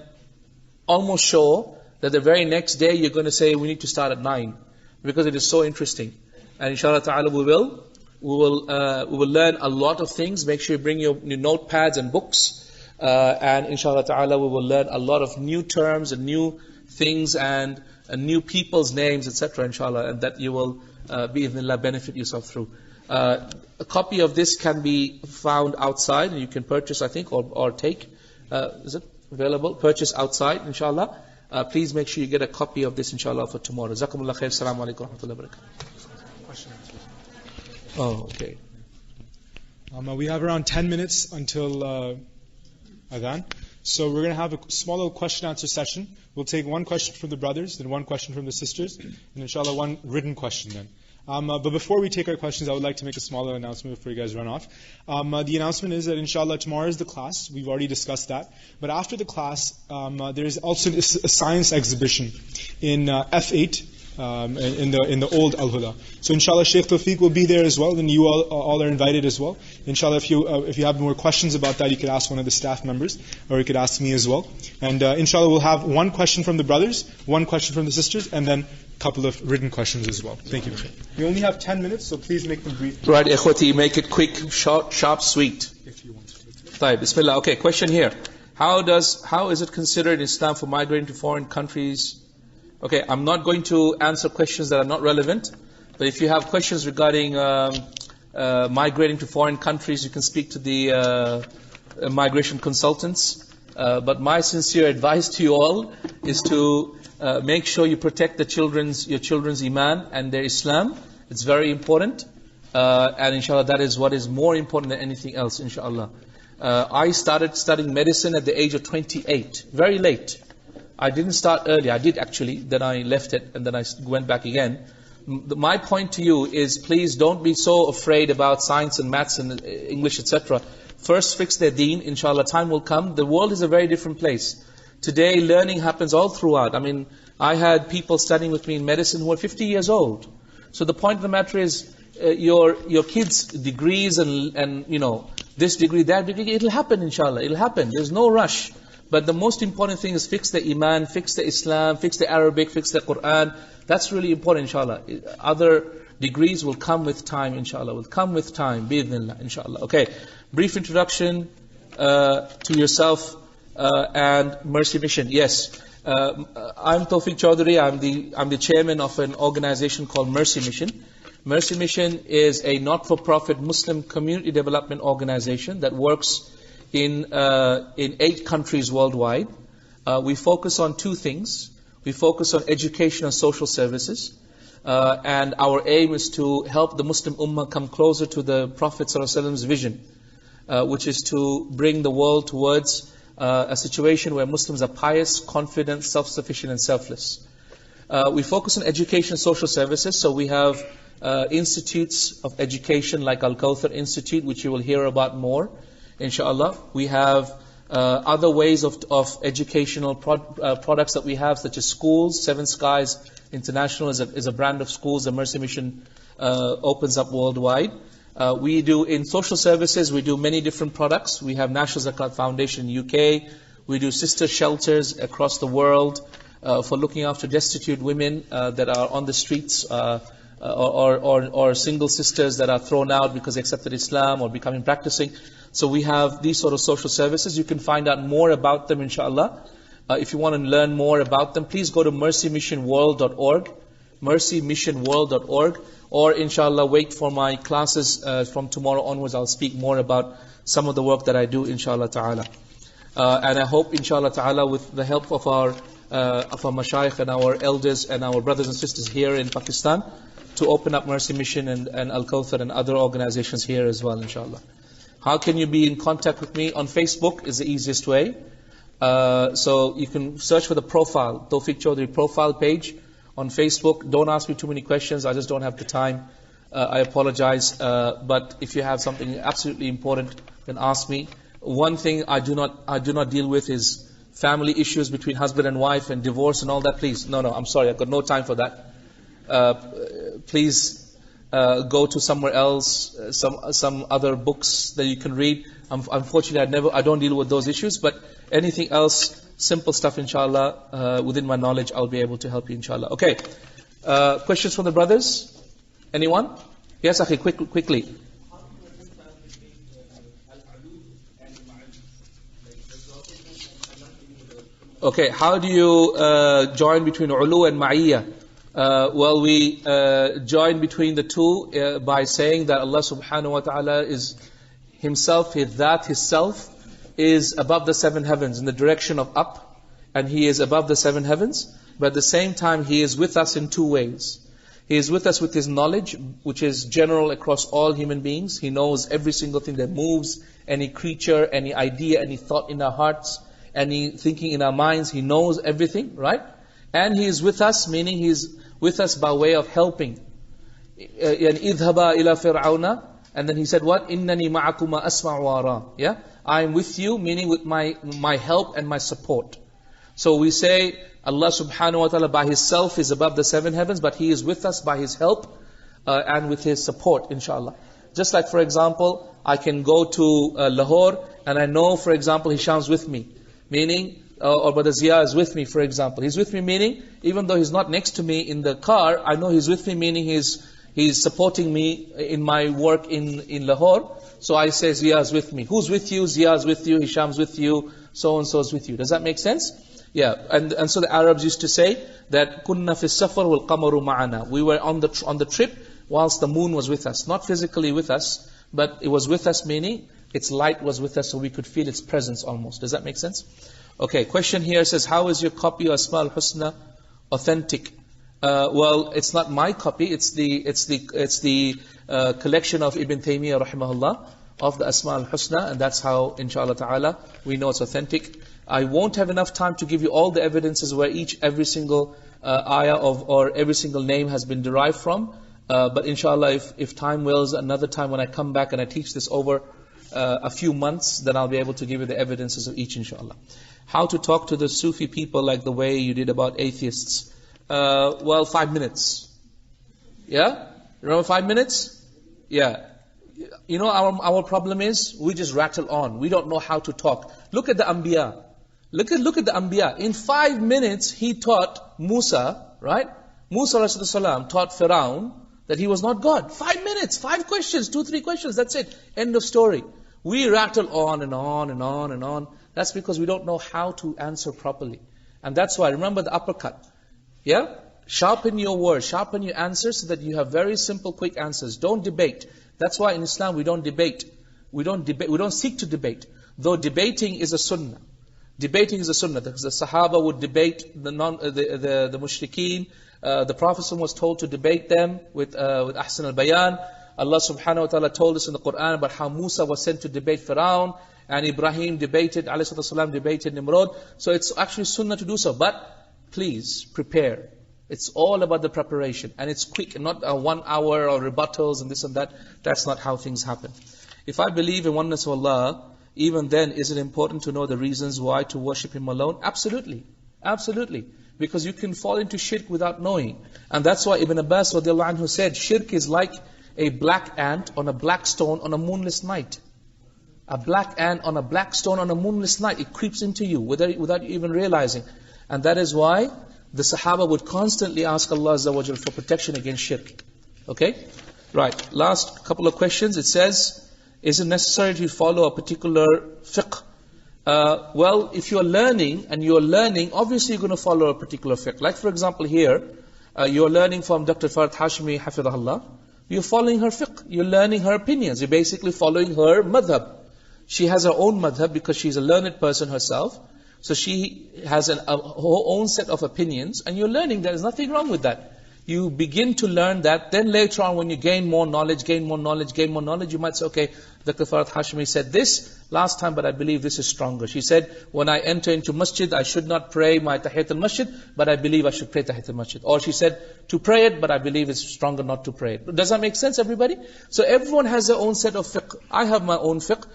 almost sure that the very next day you're going to say we need to start at 9, because it is so interesting. And inshallah ta'ala, we will learn a lot of things. Make sure you bring your notepads and books. And inshallah ta'ala, we will learn a lot of new terms and new things and new people's names, etc. inshallah, and that you will bi'idhnillah benefit yourself through. A copy of this can be found outside, and you can purchase, I think, or take. Is it available? Purchase outside, inshallah. Please make sure you get a copy of this, inshallah, for tomorrow. Jazakumullah khair. Assalamu alaikum wa rahmatullahi wa barakatuh. Oh, okay. We have around 10 minutes until Adhan. So we're going to have a small little question answer session. We'll take one question from the brothers, then one question from the sisters, and inshallah one written question then. But before we take our questions, I would like to make a smaller announcement before you guys run off. The announcement is that inshallah tomorrow is the class. We've already discussed that. But after the class, there is also a science exhibition in F8. In the old Al-Huda. So inshallah Shaykh Tawfique will be there as well, and you all are invited as well. Inshallah, if you have more questions about that, you could ask one of the staff members, or you could ask me as well. And inshallah we'll have one question from the brothers, one question from the sisters, and then a couple of written questions as well. Thank you. We only have 10 minutes, so please make them brief. Right, ikhwati, make it quick, short, sharp, sweet. If you want to. Taib, bismillah. Okay, question here. How is it considered in Islam for migrating to foreign countries? Okay, I'm not going to answer questions that are not relevant, but if you have questions regarding migrating to foreign countries, you can speak to the migration consultants. But my sincere advice to you all is to make sure you protect your children's iman and their Islam. It's very important, and inshallah that is what is more important than anything else, inshallah. I started studying medicine at the age of 28, very late. I didn't start early. I did actually. Then I left it, and then I went back again. My point to you is, please don't be so afraid about science and maths and English, etc. First fix their deen. Inshallah, time will come. The world is a very different place. Today, learning happens all throughout. I mean, I had people studying with me in medicine who are 50 years old. So the point of the matter is, your kids' degrees and this degree, that degree, it'll happen, inshallah. It'll happen. There's no rush. But the most important thing is fix the iman, fix the Islam, fix the Arabic, fix the Quran. That's really important, inshallah. Other degrees will come with time, inshallah. Will come with time, bi'idhnillah, inshallah. Okay, brief introduction to yourself and Mercy Mission. Yes, I'm Tawfique Chowdhury. I'm the chairman of an organization called Mercy Mission. Mercy Mission is a not-for-profit Muslim community development organization that works in 8 countries worldwide. We focus on 2 things. We focus on education and social services. And our aim is to help the Muslim Ummah come closer to the Prophet ﷺ's vision, which is to bring the world towards a situation where Muslims are pious, confident, self-sufficient and selfless. We focus on education and social services. So we have institutes of education like Al-Kawthar Institute, which you will hear about more, inshallah. We have other ways of educational products that we have, such as schools. Seven Skies International is a brand of schools the Mercy Mission opens up worldwide. We do in social services, we do many different products. We have National Zakat Foundation in UK. We do sister shelters across the world for looking after destitute women that are on the streets, or single sisters that are thrown out because they accepted Islam or becoming practicing. So we have these sort of social services. You can find out more about them, inshallah. If you want to learn more about them, please go to mercymissionworld.org, mercymissionworld.org, or inshallah wait for my classes from tomorrow onwards. I'll speak more about some of the work that I do, inshallah ta'ala. And I hope, inshallah ta'ala, with the help of our mashayikh and our elders and our brothers and sisters here in Pakistan, to open up Mercy Mission and Al-Kawthar and other organizations here as well, inshallah. How can you be in contact with me? On Facebook is the easiest way. So you can search for the profile, Tawfique Chowdhury profile page on Facebook. Don't ask me too many questions, I just don't have the time. I apologize. But if you have something absolutely important, then ask me. One thing I do not deal with is family issues between husband and wife and divorce and all that. Please, no, I'm sorry, I've got no time for that. Please go to somewhere else, some other books that you can read. Unfortunately, I don't deal with those issues, but anything else, simple stuff, inshallah, within my knowledge, I'll be able to help you, inshallah. Okay, questions from the brothers? Anyone? Yes, Akhi, quickly. Okay, how do you join between ulu and ma'iyya? Well, we join between the two by saying that Allah subhanahu wa ta'ala is Himself, His That, His Self, is above the seven heavens in the direction of up, and He is above the seven heavens, but at the same time He is with us in two ways. He is with us with His knowledge, which is general across all human beings. He knows every single thing that moves, any creature, any idea, any thought in our hearts, any thinking in our minds. He knows everything, right? And He is with us, meaning He is with us by way of helping. إِذْهَبَا إِلَى فِرْعَوْنَ. And then He said what? إِنَّنِي مَعَكُمَا أَسْمَعُ وَأَرَى. Yeah? I am with you, meaning with my help and my support. So we say Allah subhanahu wa ta'ala by His self is above the seven heavens, but He is with us by His help and with His support, inshallah. Just like, for example, I can go to Lahore and I know, for example, Hisham's with me. Meaning, or Brother Zia is with me, for example. He's with me, meaning, even though he's not next to me in the car, I know he's with me, meaning he's supporting me in my work in Lahore. So I say, Zia is with me. Who's with you? Zia is with you, Hisham's with you, so-and-so is with you. Does that make sense? Yeah, and so the Arabs used to say that kunna fi safar wal qamaru ma'ana. We were on the trip whilst the moon was with us, not physically with us, but it was with us, meaning its light was with us, so we could feel its presence almost. Does that make sense? Okay, question here says, how is your copy of Asma al-Husna authentic? Well, it's not my copy. It's the collection of Ibn Taymiyyah rahimahullah of the Asma al-Husna, and that's how, inshallah ta'ala, we know it's authentic. I won't have enough time to give you all the evidences where every single ayah or every single name has been derived from. But inshallah, if time wills, another time when I come back and I teach this over a few months, then I'll be able to give you the evidences of each, inshallah. How to talk to the Sufi people like the way you did about atheists? Well, 5 minutes. Yeah? Remember 5 minutes? Yeah. You know, our problem is, we just rattle on. We don't know how to talk. Look at the Anbiya. Look at the Anbiya. In 5 minutes, he taught Musa, right? Musa ﷺ taught Firaun that he was not God. 5 minutes, 5 questions, 2-3 questions, that's it. End of story. We rattle on and on and on and on. That's because we don't know how to answer properly. And that's why, remember the uppercut. Yeah? Sharpen your words, sharpen your answers so that you have very simple, quick answers. Don't debate. That's why in Islam we don't debate. We don't seek to debate. Though debating is a sunnah. Debating is a sunnah. The Sahaba would debate the mushrikeen. The Prophet was told to debate them with ahsan al-bayan. Allah subhanahu wa ta'ala told us in the Quran about how Musa was sent to debate Firaun, and Ibrahim debated, alayhi salatu debated Nimrod. So it's actually sunnah to do so. But please, prepare. It's all about the preparation. And it's quick, not 1 hour or rebuttals and this and that. That's not how things happen. If I believe in oneness of Allah, even then, is it important to know the reasons why to worship Him alone? Absolutely. Absolutely. Because you can fall into shirk without knowing. And that's why Ibn Abbas radiallahu anhu said, shirk is like a black ant on a black stone on a moonless night. A black ant on a black stone on a moonless night. It creeps into you without you even realizing. And that is why the Sahaba would constantly ask Allah Azza wa Jalla for protection against shirk. Okay? Right. Last couple of questions. It says, is it necessary to follow a particular fiqh? Well, if you are learning, obviously you're going to follow a particular fiqh. Like for example here, you're learning from Dr Farhat Hashmi, hafidhahullah. You're following her fiqh. You're learning her opinions. You're basically following her madhab. She has her own madhab because she's a learned person herself. So she has her own set of opinions, and you're learning. There is nothing wrong with that. You begin to learn that. Then later on, when you gain more knowledge, you might say, okay, Dr. Farhat Hashmi said this last time, but I believe this is stronger. She said, when I enter into masjid, I should not pray my tahiyyat al-masjid, but I believe I should pray tahiyyat al-masjid. Or she said, to pray it, but I believe it's stronger not to pray it. Does that make sense, everybody? So everyone has their own set of fiqh. I have my own fiqh.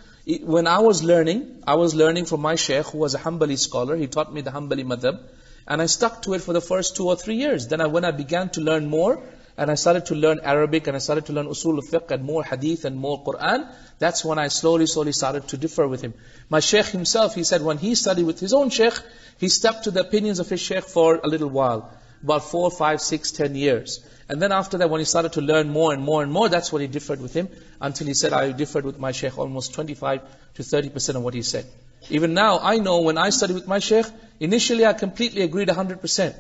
When I was learning from my shaykh, who was a Hanbali scholar. He taught me the Hanbali madhab. And I stuck to it for the first 2 or 3 years. Then when I began to learn more, and I started to learn Arabic, and I started to learn usul al-fiqh, and more hadith, and more Quran, that's when I slowly started to differ with him. My shaykh himself, he said when he studied with his own shaykh, he stuck to the opinions of his shaykh for a little while. About 4, 5, 6, 10 years. And then after that, when he started to learn more and more and more, that's when he differed with him, until he said, I differed with my shaykh almost 25 to 30% of what he said. Even now, I know when I studied with my shaykh, initially I completely agreed 100%.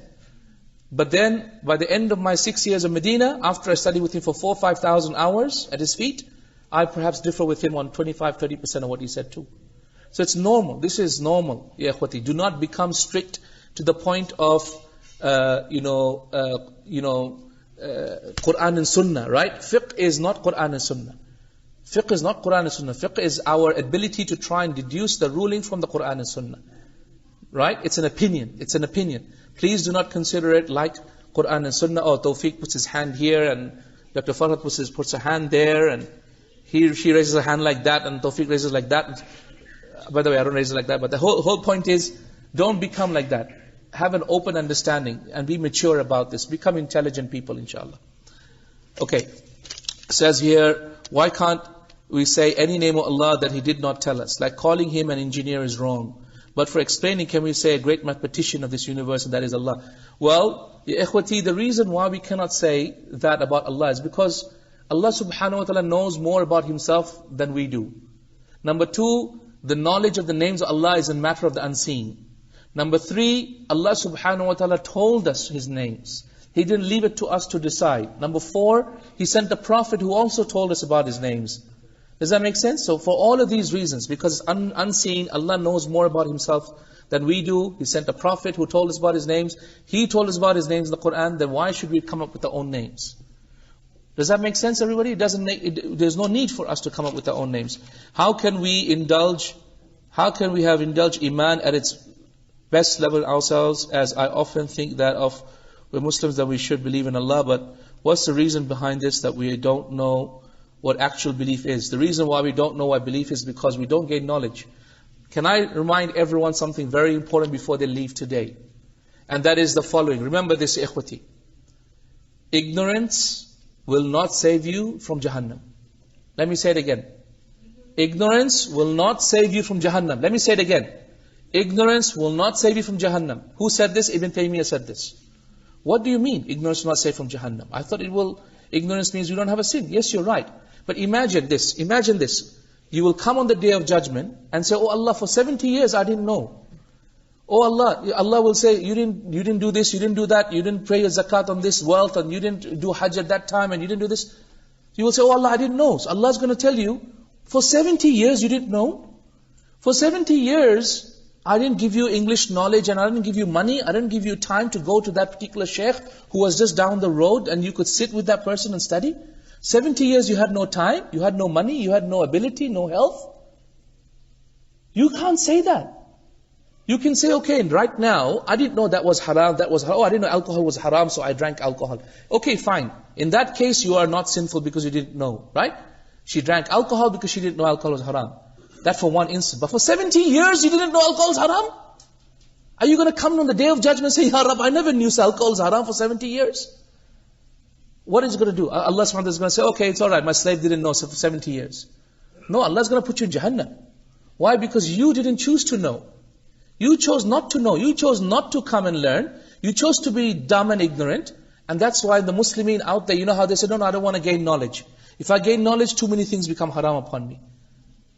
But then, by the end of my 6 years of Medina, after I studied with him for 4,000 or 5,000 hours at his feet, I perhaps differ with him on 25, 30% of what he said too. So it's normal. This is normal. Ya ikhwati. Do not become strict to the point of, Quran and Sunnah, right? Fiqh is not Quran and Sunnah. Fiqh is not Quran and Sunnah. Fiqh is our ability to try and deduce the ruling from the Quran and Sunnah. Right? It's an opinion. It's an opinion. Please do not consider it like Quran and Sunnah. Oh, Tawfique puts his hand here, and Dr. Farhat puts a hand there, and she raises a hand like that, and Tawfique raises like that. By the way, I don't raise it like that, but the whole point is, don't become like that. Have an open understanding and be mature about this. Become intelligent people, inshallah. Okay. It says here, why can't we say any name of Allah that He did not tell us? Like calling Him an engineer is wrong. But for explaining, can we say a great mathematician of this universe, and that is Allah? Well, ya ikhwati, the reason why we cannot say that about Allah is because Allah subhanahu wa ta'ala knows more about Himself than we do. Number 2, the knowledge of the names of Allah is a matter of the unseen. Number 3, Allah subhanahu wa ta'ala told us His names. He didn't leave it to us to decide. Number 4, He sent a prophet who also told us about His names. Does that make sense? So for all of these reasons, because it's unseen, Allah knows more about Himself than we do. He sent a prophet who told us about His names. He told us about His names in the Quran. Then why should we come up with our own names? Does that make sense, everybody? There's no need for us to come up with our own names. How can we have indulged Iman at its best level ourselves? As I often think that we're Muslims, that we should believe in Allah, but what's the reason behind this, that we don't know what actual belief is? The reason why we don't know what belief is because we don't gain knowledge. Can I remind everyone something very important before they leave today? And that is the following. Remember this, ikhwati. Ignorance will not save you from Jahannam. Let me say it again. Ignorance will not save you from Jahannam. Let me say it again. Ignorance will not save you from Jahannam. Who said this? Ibn Taymiyyah said this. What do you mean, ignorance will not save from Jahannam? I thought ignorance means you don't have a sin. Yes, you're right. But imagine this. You will come on the day of judgment and say, oh Allah, for 70 years I didn't know. Oh Allah will say, you didn't do this, you didn't do that, you didn't pray your zakat on this wealth, and you didn't do hajj at that time, and you didn't do this. You will say, oh Allah, I didn't know. So Allah is going to tell you, for 70 years you didn't know? For 70 years, I didn't give you English knowledge, and I didn't give you money, I didn't give you time to go to that particular sheikh who was just down the road, and you could sit with that person and study. 70 years you had no time, you had no money, you had no ability, no health. You can't say that. You can say, okay, right now, I didn't know that was haram, I didn't know alcohol was haram, so I drank alcohol. Okay, fine. In that case, you are not sinful because you didn't know, right? She drank alcohol because she didn't know alcohol was haram. That for one instant. But for 70 years, you didn't know alcohol is haram? Are you going to come on the day of judgment and say, Ya Rab, I never knew alcohol is haram for 70 years? What is it going to do? Allah subhanahu wa ta'ala is going to say, okay, it's alright, my slave didn't know for 70 years. No, Allah is going to put you in Jahannam. Why? Because you didn't choose to know. You chose not to know. You chose not to come and learn. You chose to be dumb and ignorant. And that's why the Muslimin out there, you know how they say, no, I don't want to gain knowledge. If I gain knowledge, too many things become haram upon me.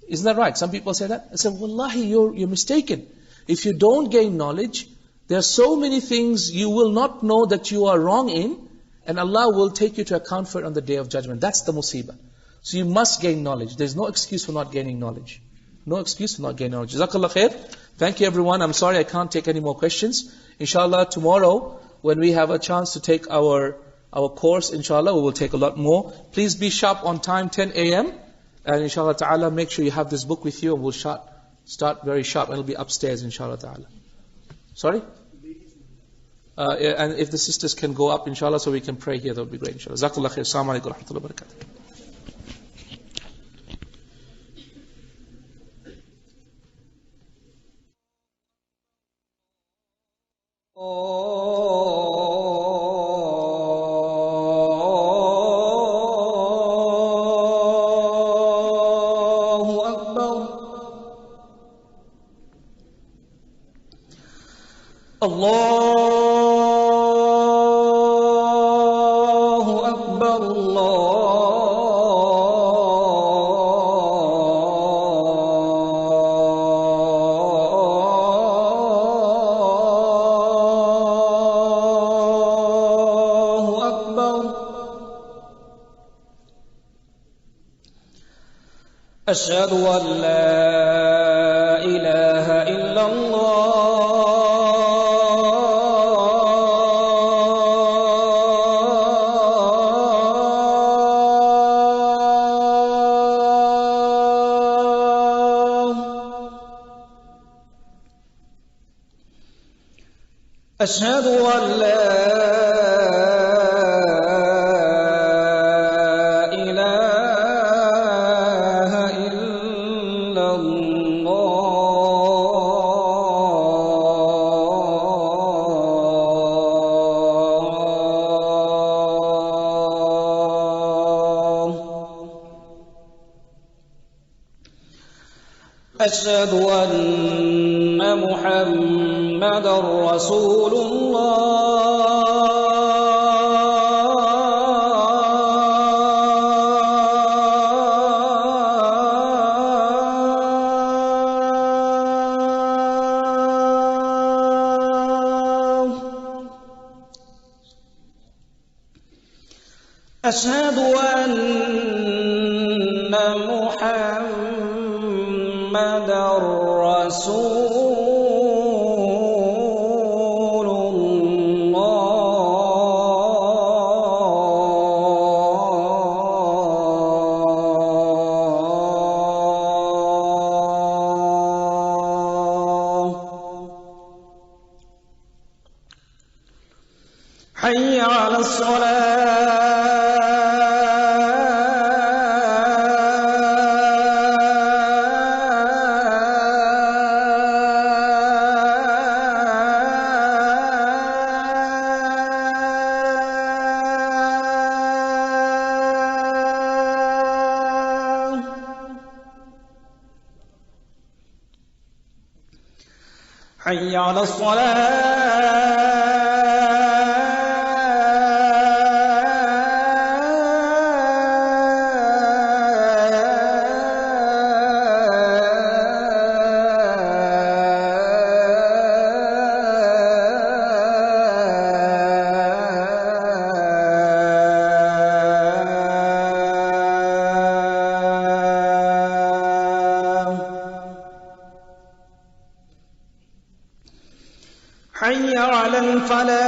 Isn't that right? Some people say that. I say, wallahi, you're mistaken. If you don't gain knowledge, there are so many things you will not know that you are wrong in, and Allah will take you to account for it on the day of judgment. That's the musibah. So you must gain knowledge. There's no excuse for not gaining knowledge. No excuse for not gaining knowledge. Jazakallah khair. Thank you everyone. I'm sorry I can't take any more questions. Inshallah tomorrow, when we have a chance to take our our course, inshallah, we will take a lot more. Please be sharp on time, 10 a.m. And inshallah ta'ala, make sure you have this book with you, and we'll start very sharp, and it'll be upstairs, inshallah ta'ala. Sorry? And if the sisters can go up, inshallah, so we can pray here, that would be great, inshallah. Jazakallah khair. Assalamu alaikum wa rahmatullahi wa barakatuh. أشهد أن لا إله إلا الله أشهد أن لا أشهد أن محمدًا رسول الله أشهد أن محمدًا رسول الله حي على حي على حي على الفلاح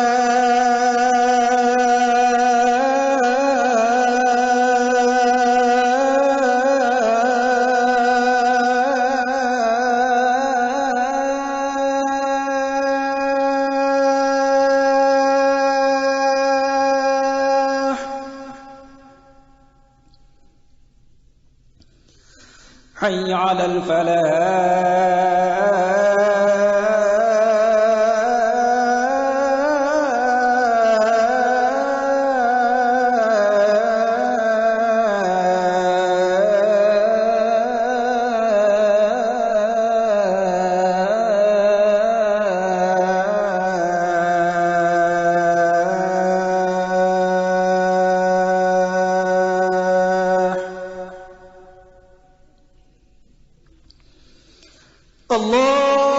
حي على الفلاح الله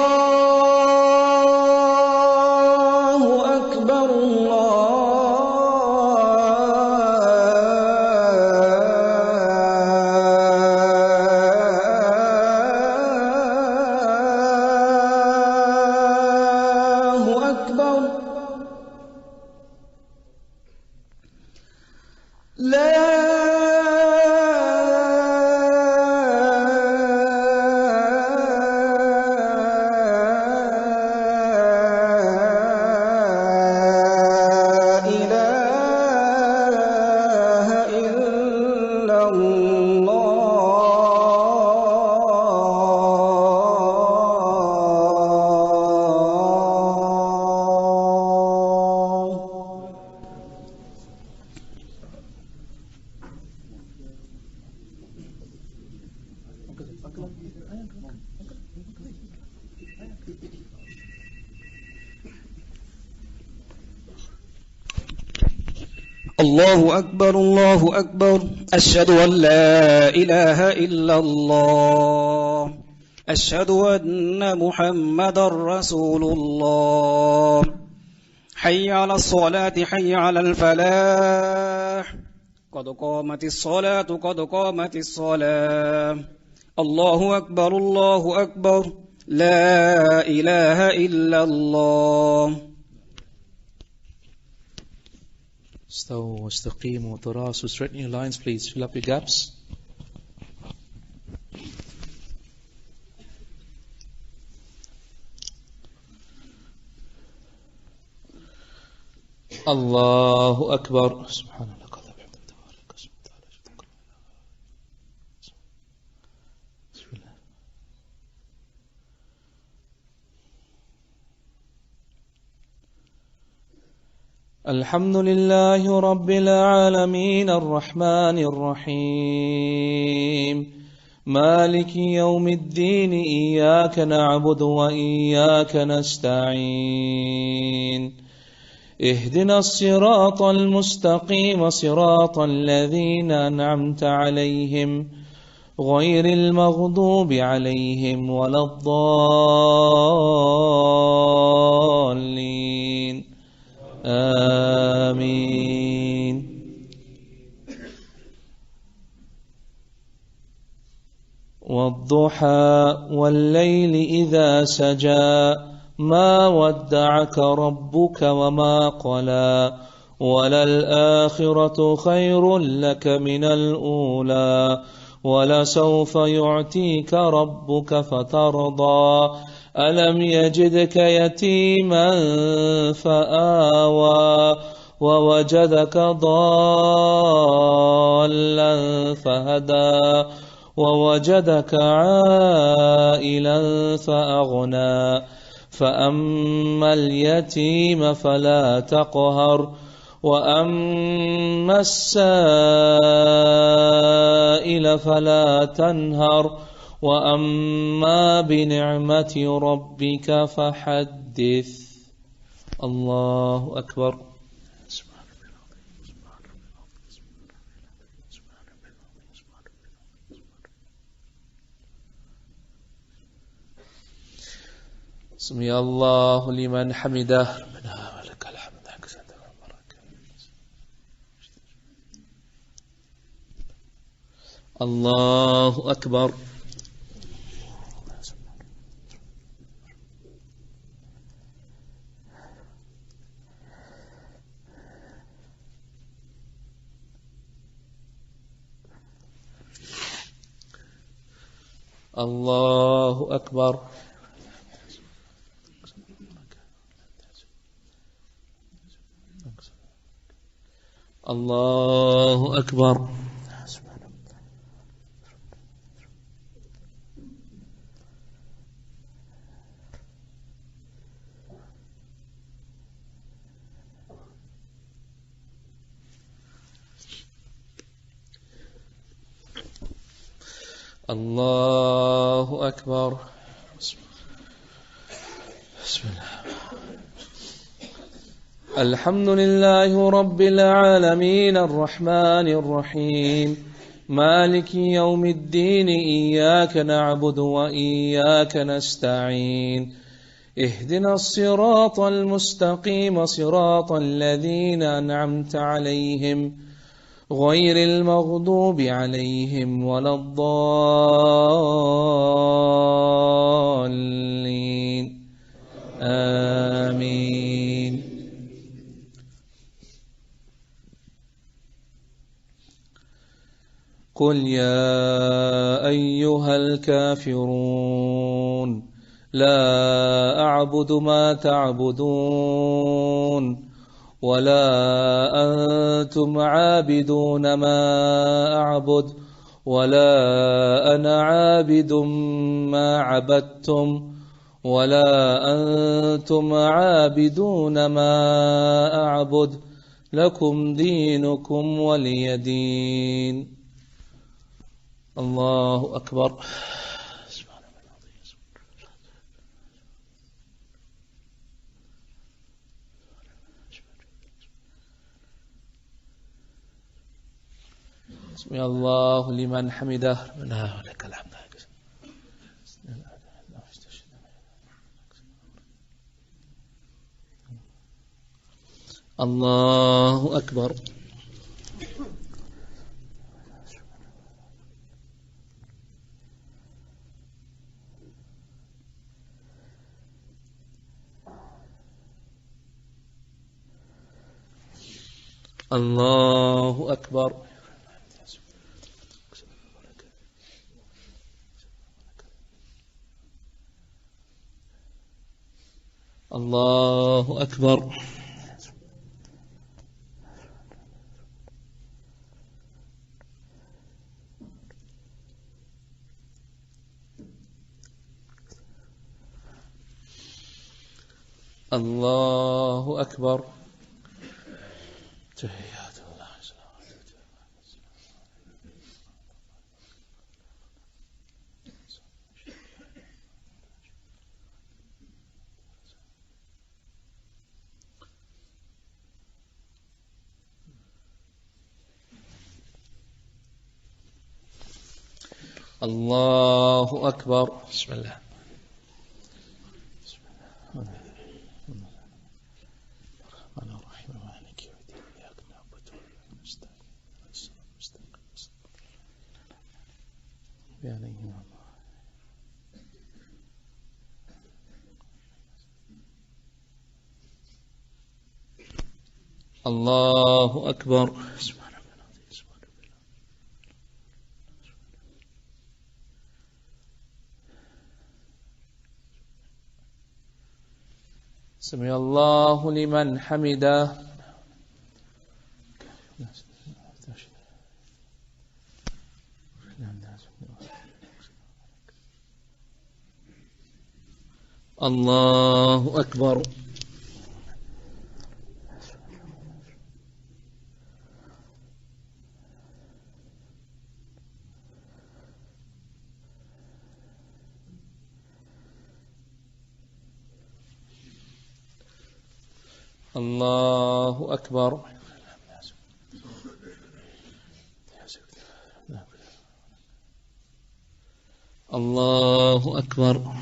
الله أكبر الله أكبر أشهد أن لا إله إلا الله أشهد أن محمد رسول الله حي على الصلاة حي على الفلاح قد قامت الصلاة قد قامت الصلاة الله أكبر لا إله إلا الله. استووا واستقيموا وتراصوا. Straighten your lines, please. Fill up your gaps. الله أكبر. سبحان الله. الحمد لله رب العالمين الرحمن الرحيم مالك يوم الدين إياك نعبد وإياك نستعين اهدنا الصراط المستقيم صراط الذين أنعمت عليهم غير المغضوب عليهم ولا الضالين آمين. والضحى والليل إذا سجى ما ودعك ربك وما قلى وللآخرة خير لك من الأولى ولسوف يعطيك ربك فترضى ألم يجدك يتيما فآوى ووجدك ضالا فهدى ووجدك عائلا فأغنى فأما اليتيم فلا تقهر وأما السائل فلا تنهر وأما بنعمة ربك فحدث. الله أكبر. سمع الله لمن حمده. ربنا ولك الحمد. الله أكبر. الله أكبر. الله أكبر. الله أكبر. بسم الله. الحمد لله رب العالمين الرحمن الرحيم مالك يوم الدين إياك نعبد وإياك نستعين اهدنا الصراط المستقيم صراط الذين أنعمت عليهم غير المغضوب عليهم ولا الضالين آمين. قل يا أيها الكافرون لا أعبد ما تعبدون ولا أنتم عابدون ما أعبد ولا أنا عابد ما عبدتم ولا أنتم عابدون ما أعبد لكم دينكم ولي دين. الله أكبر. سمع الله لمن حمده ربنا ولك الحمد. الله أكبر. الله أكبر. الله أكبر. الله أكبر. تحيات الله. الله أكبر. بسم الله. الله أكبر. سمع الله لمن حمده. الله أكبر. الله أكبر. الله أكبر.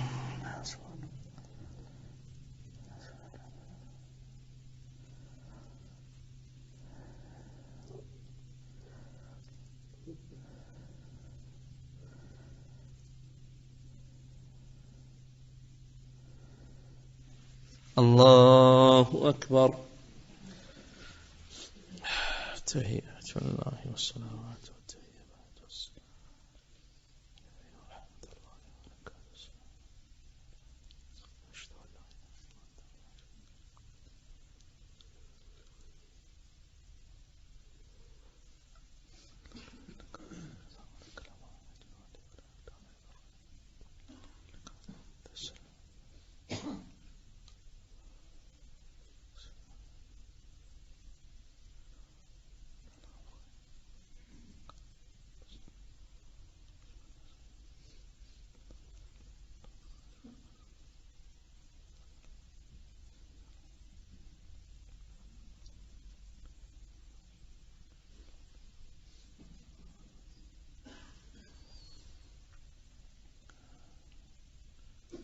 الله أكبر. تحيات الله والصلوات والطيبات والسلام.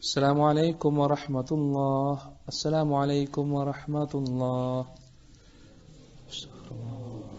السلام عليكم ورحمة الله. السلام عليكم ورحمة الله. استغفر الله.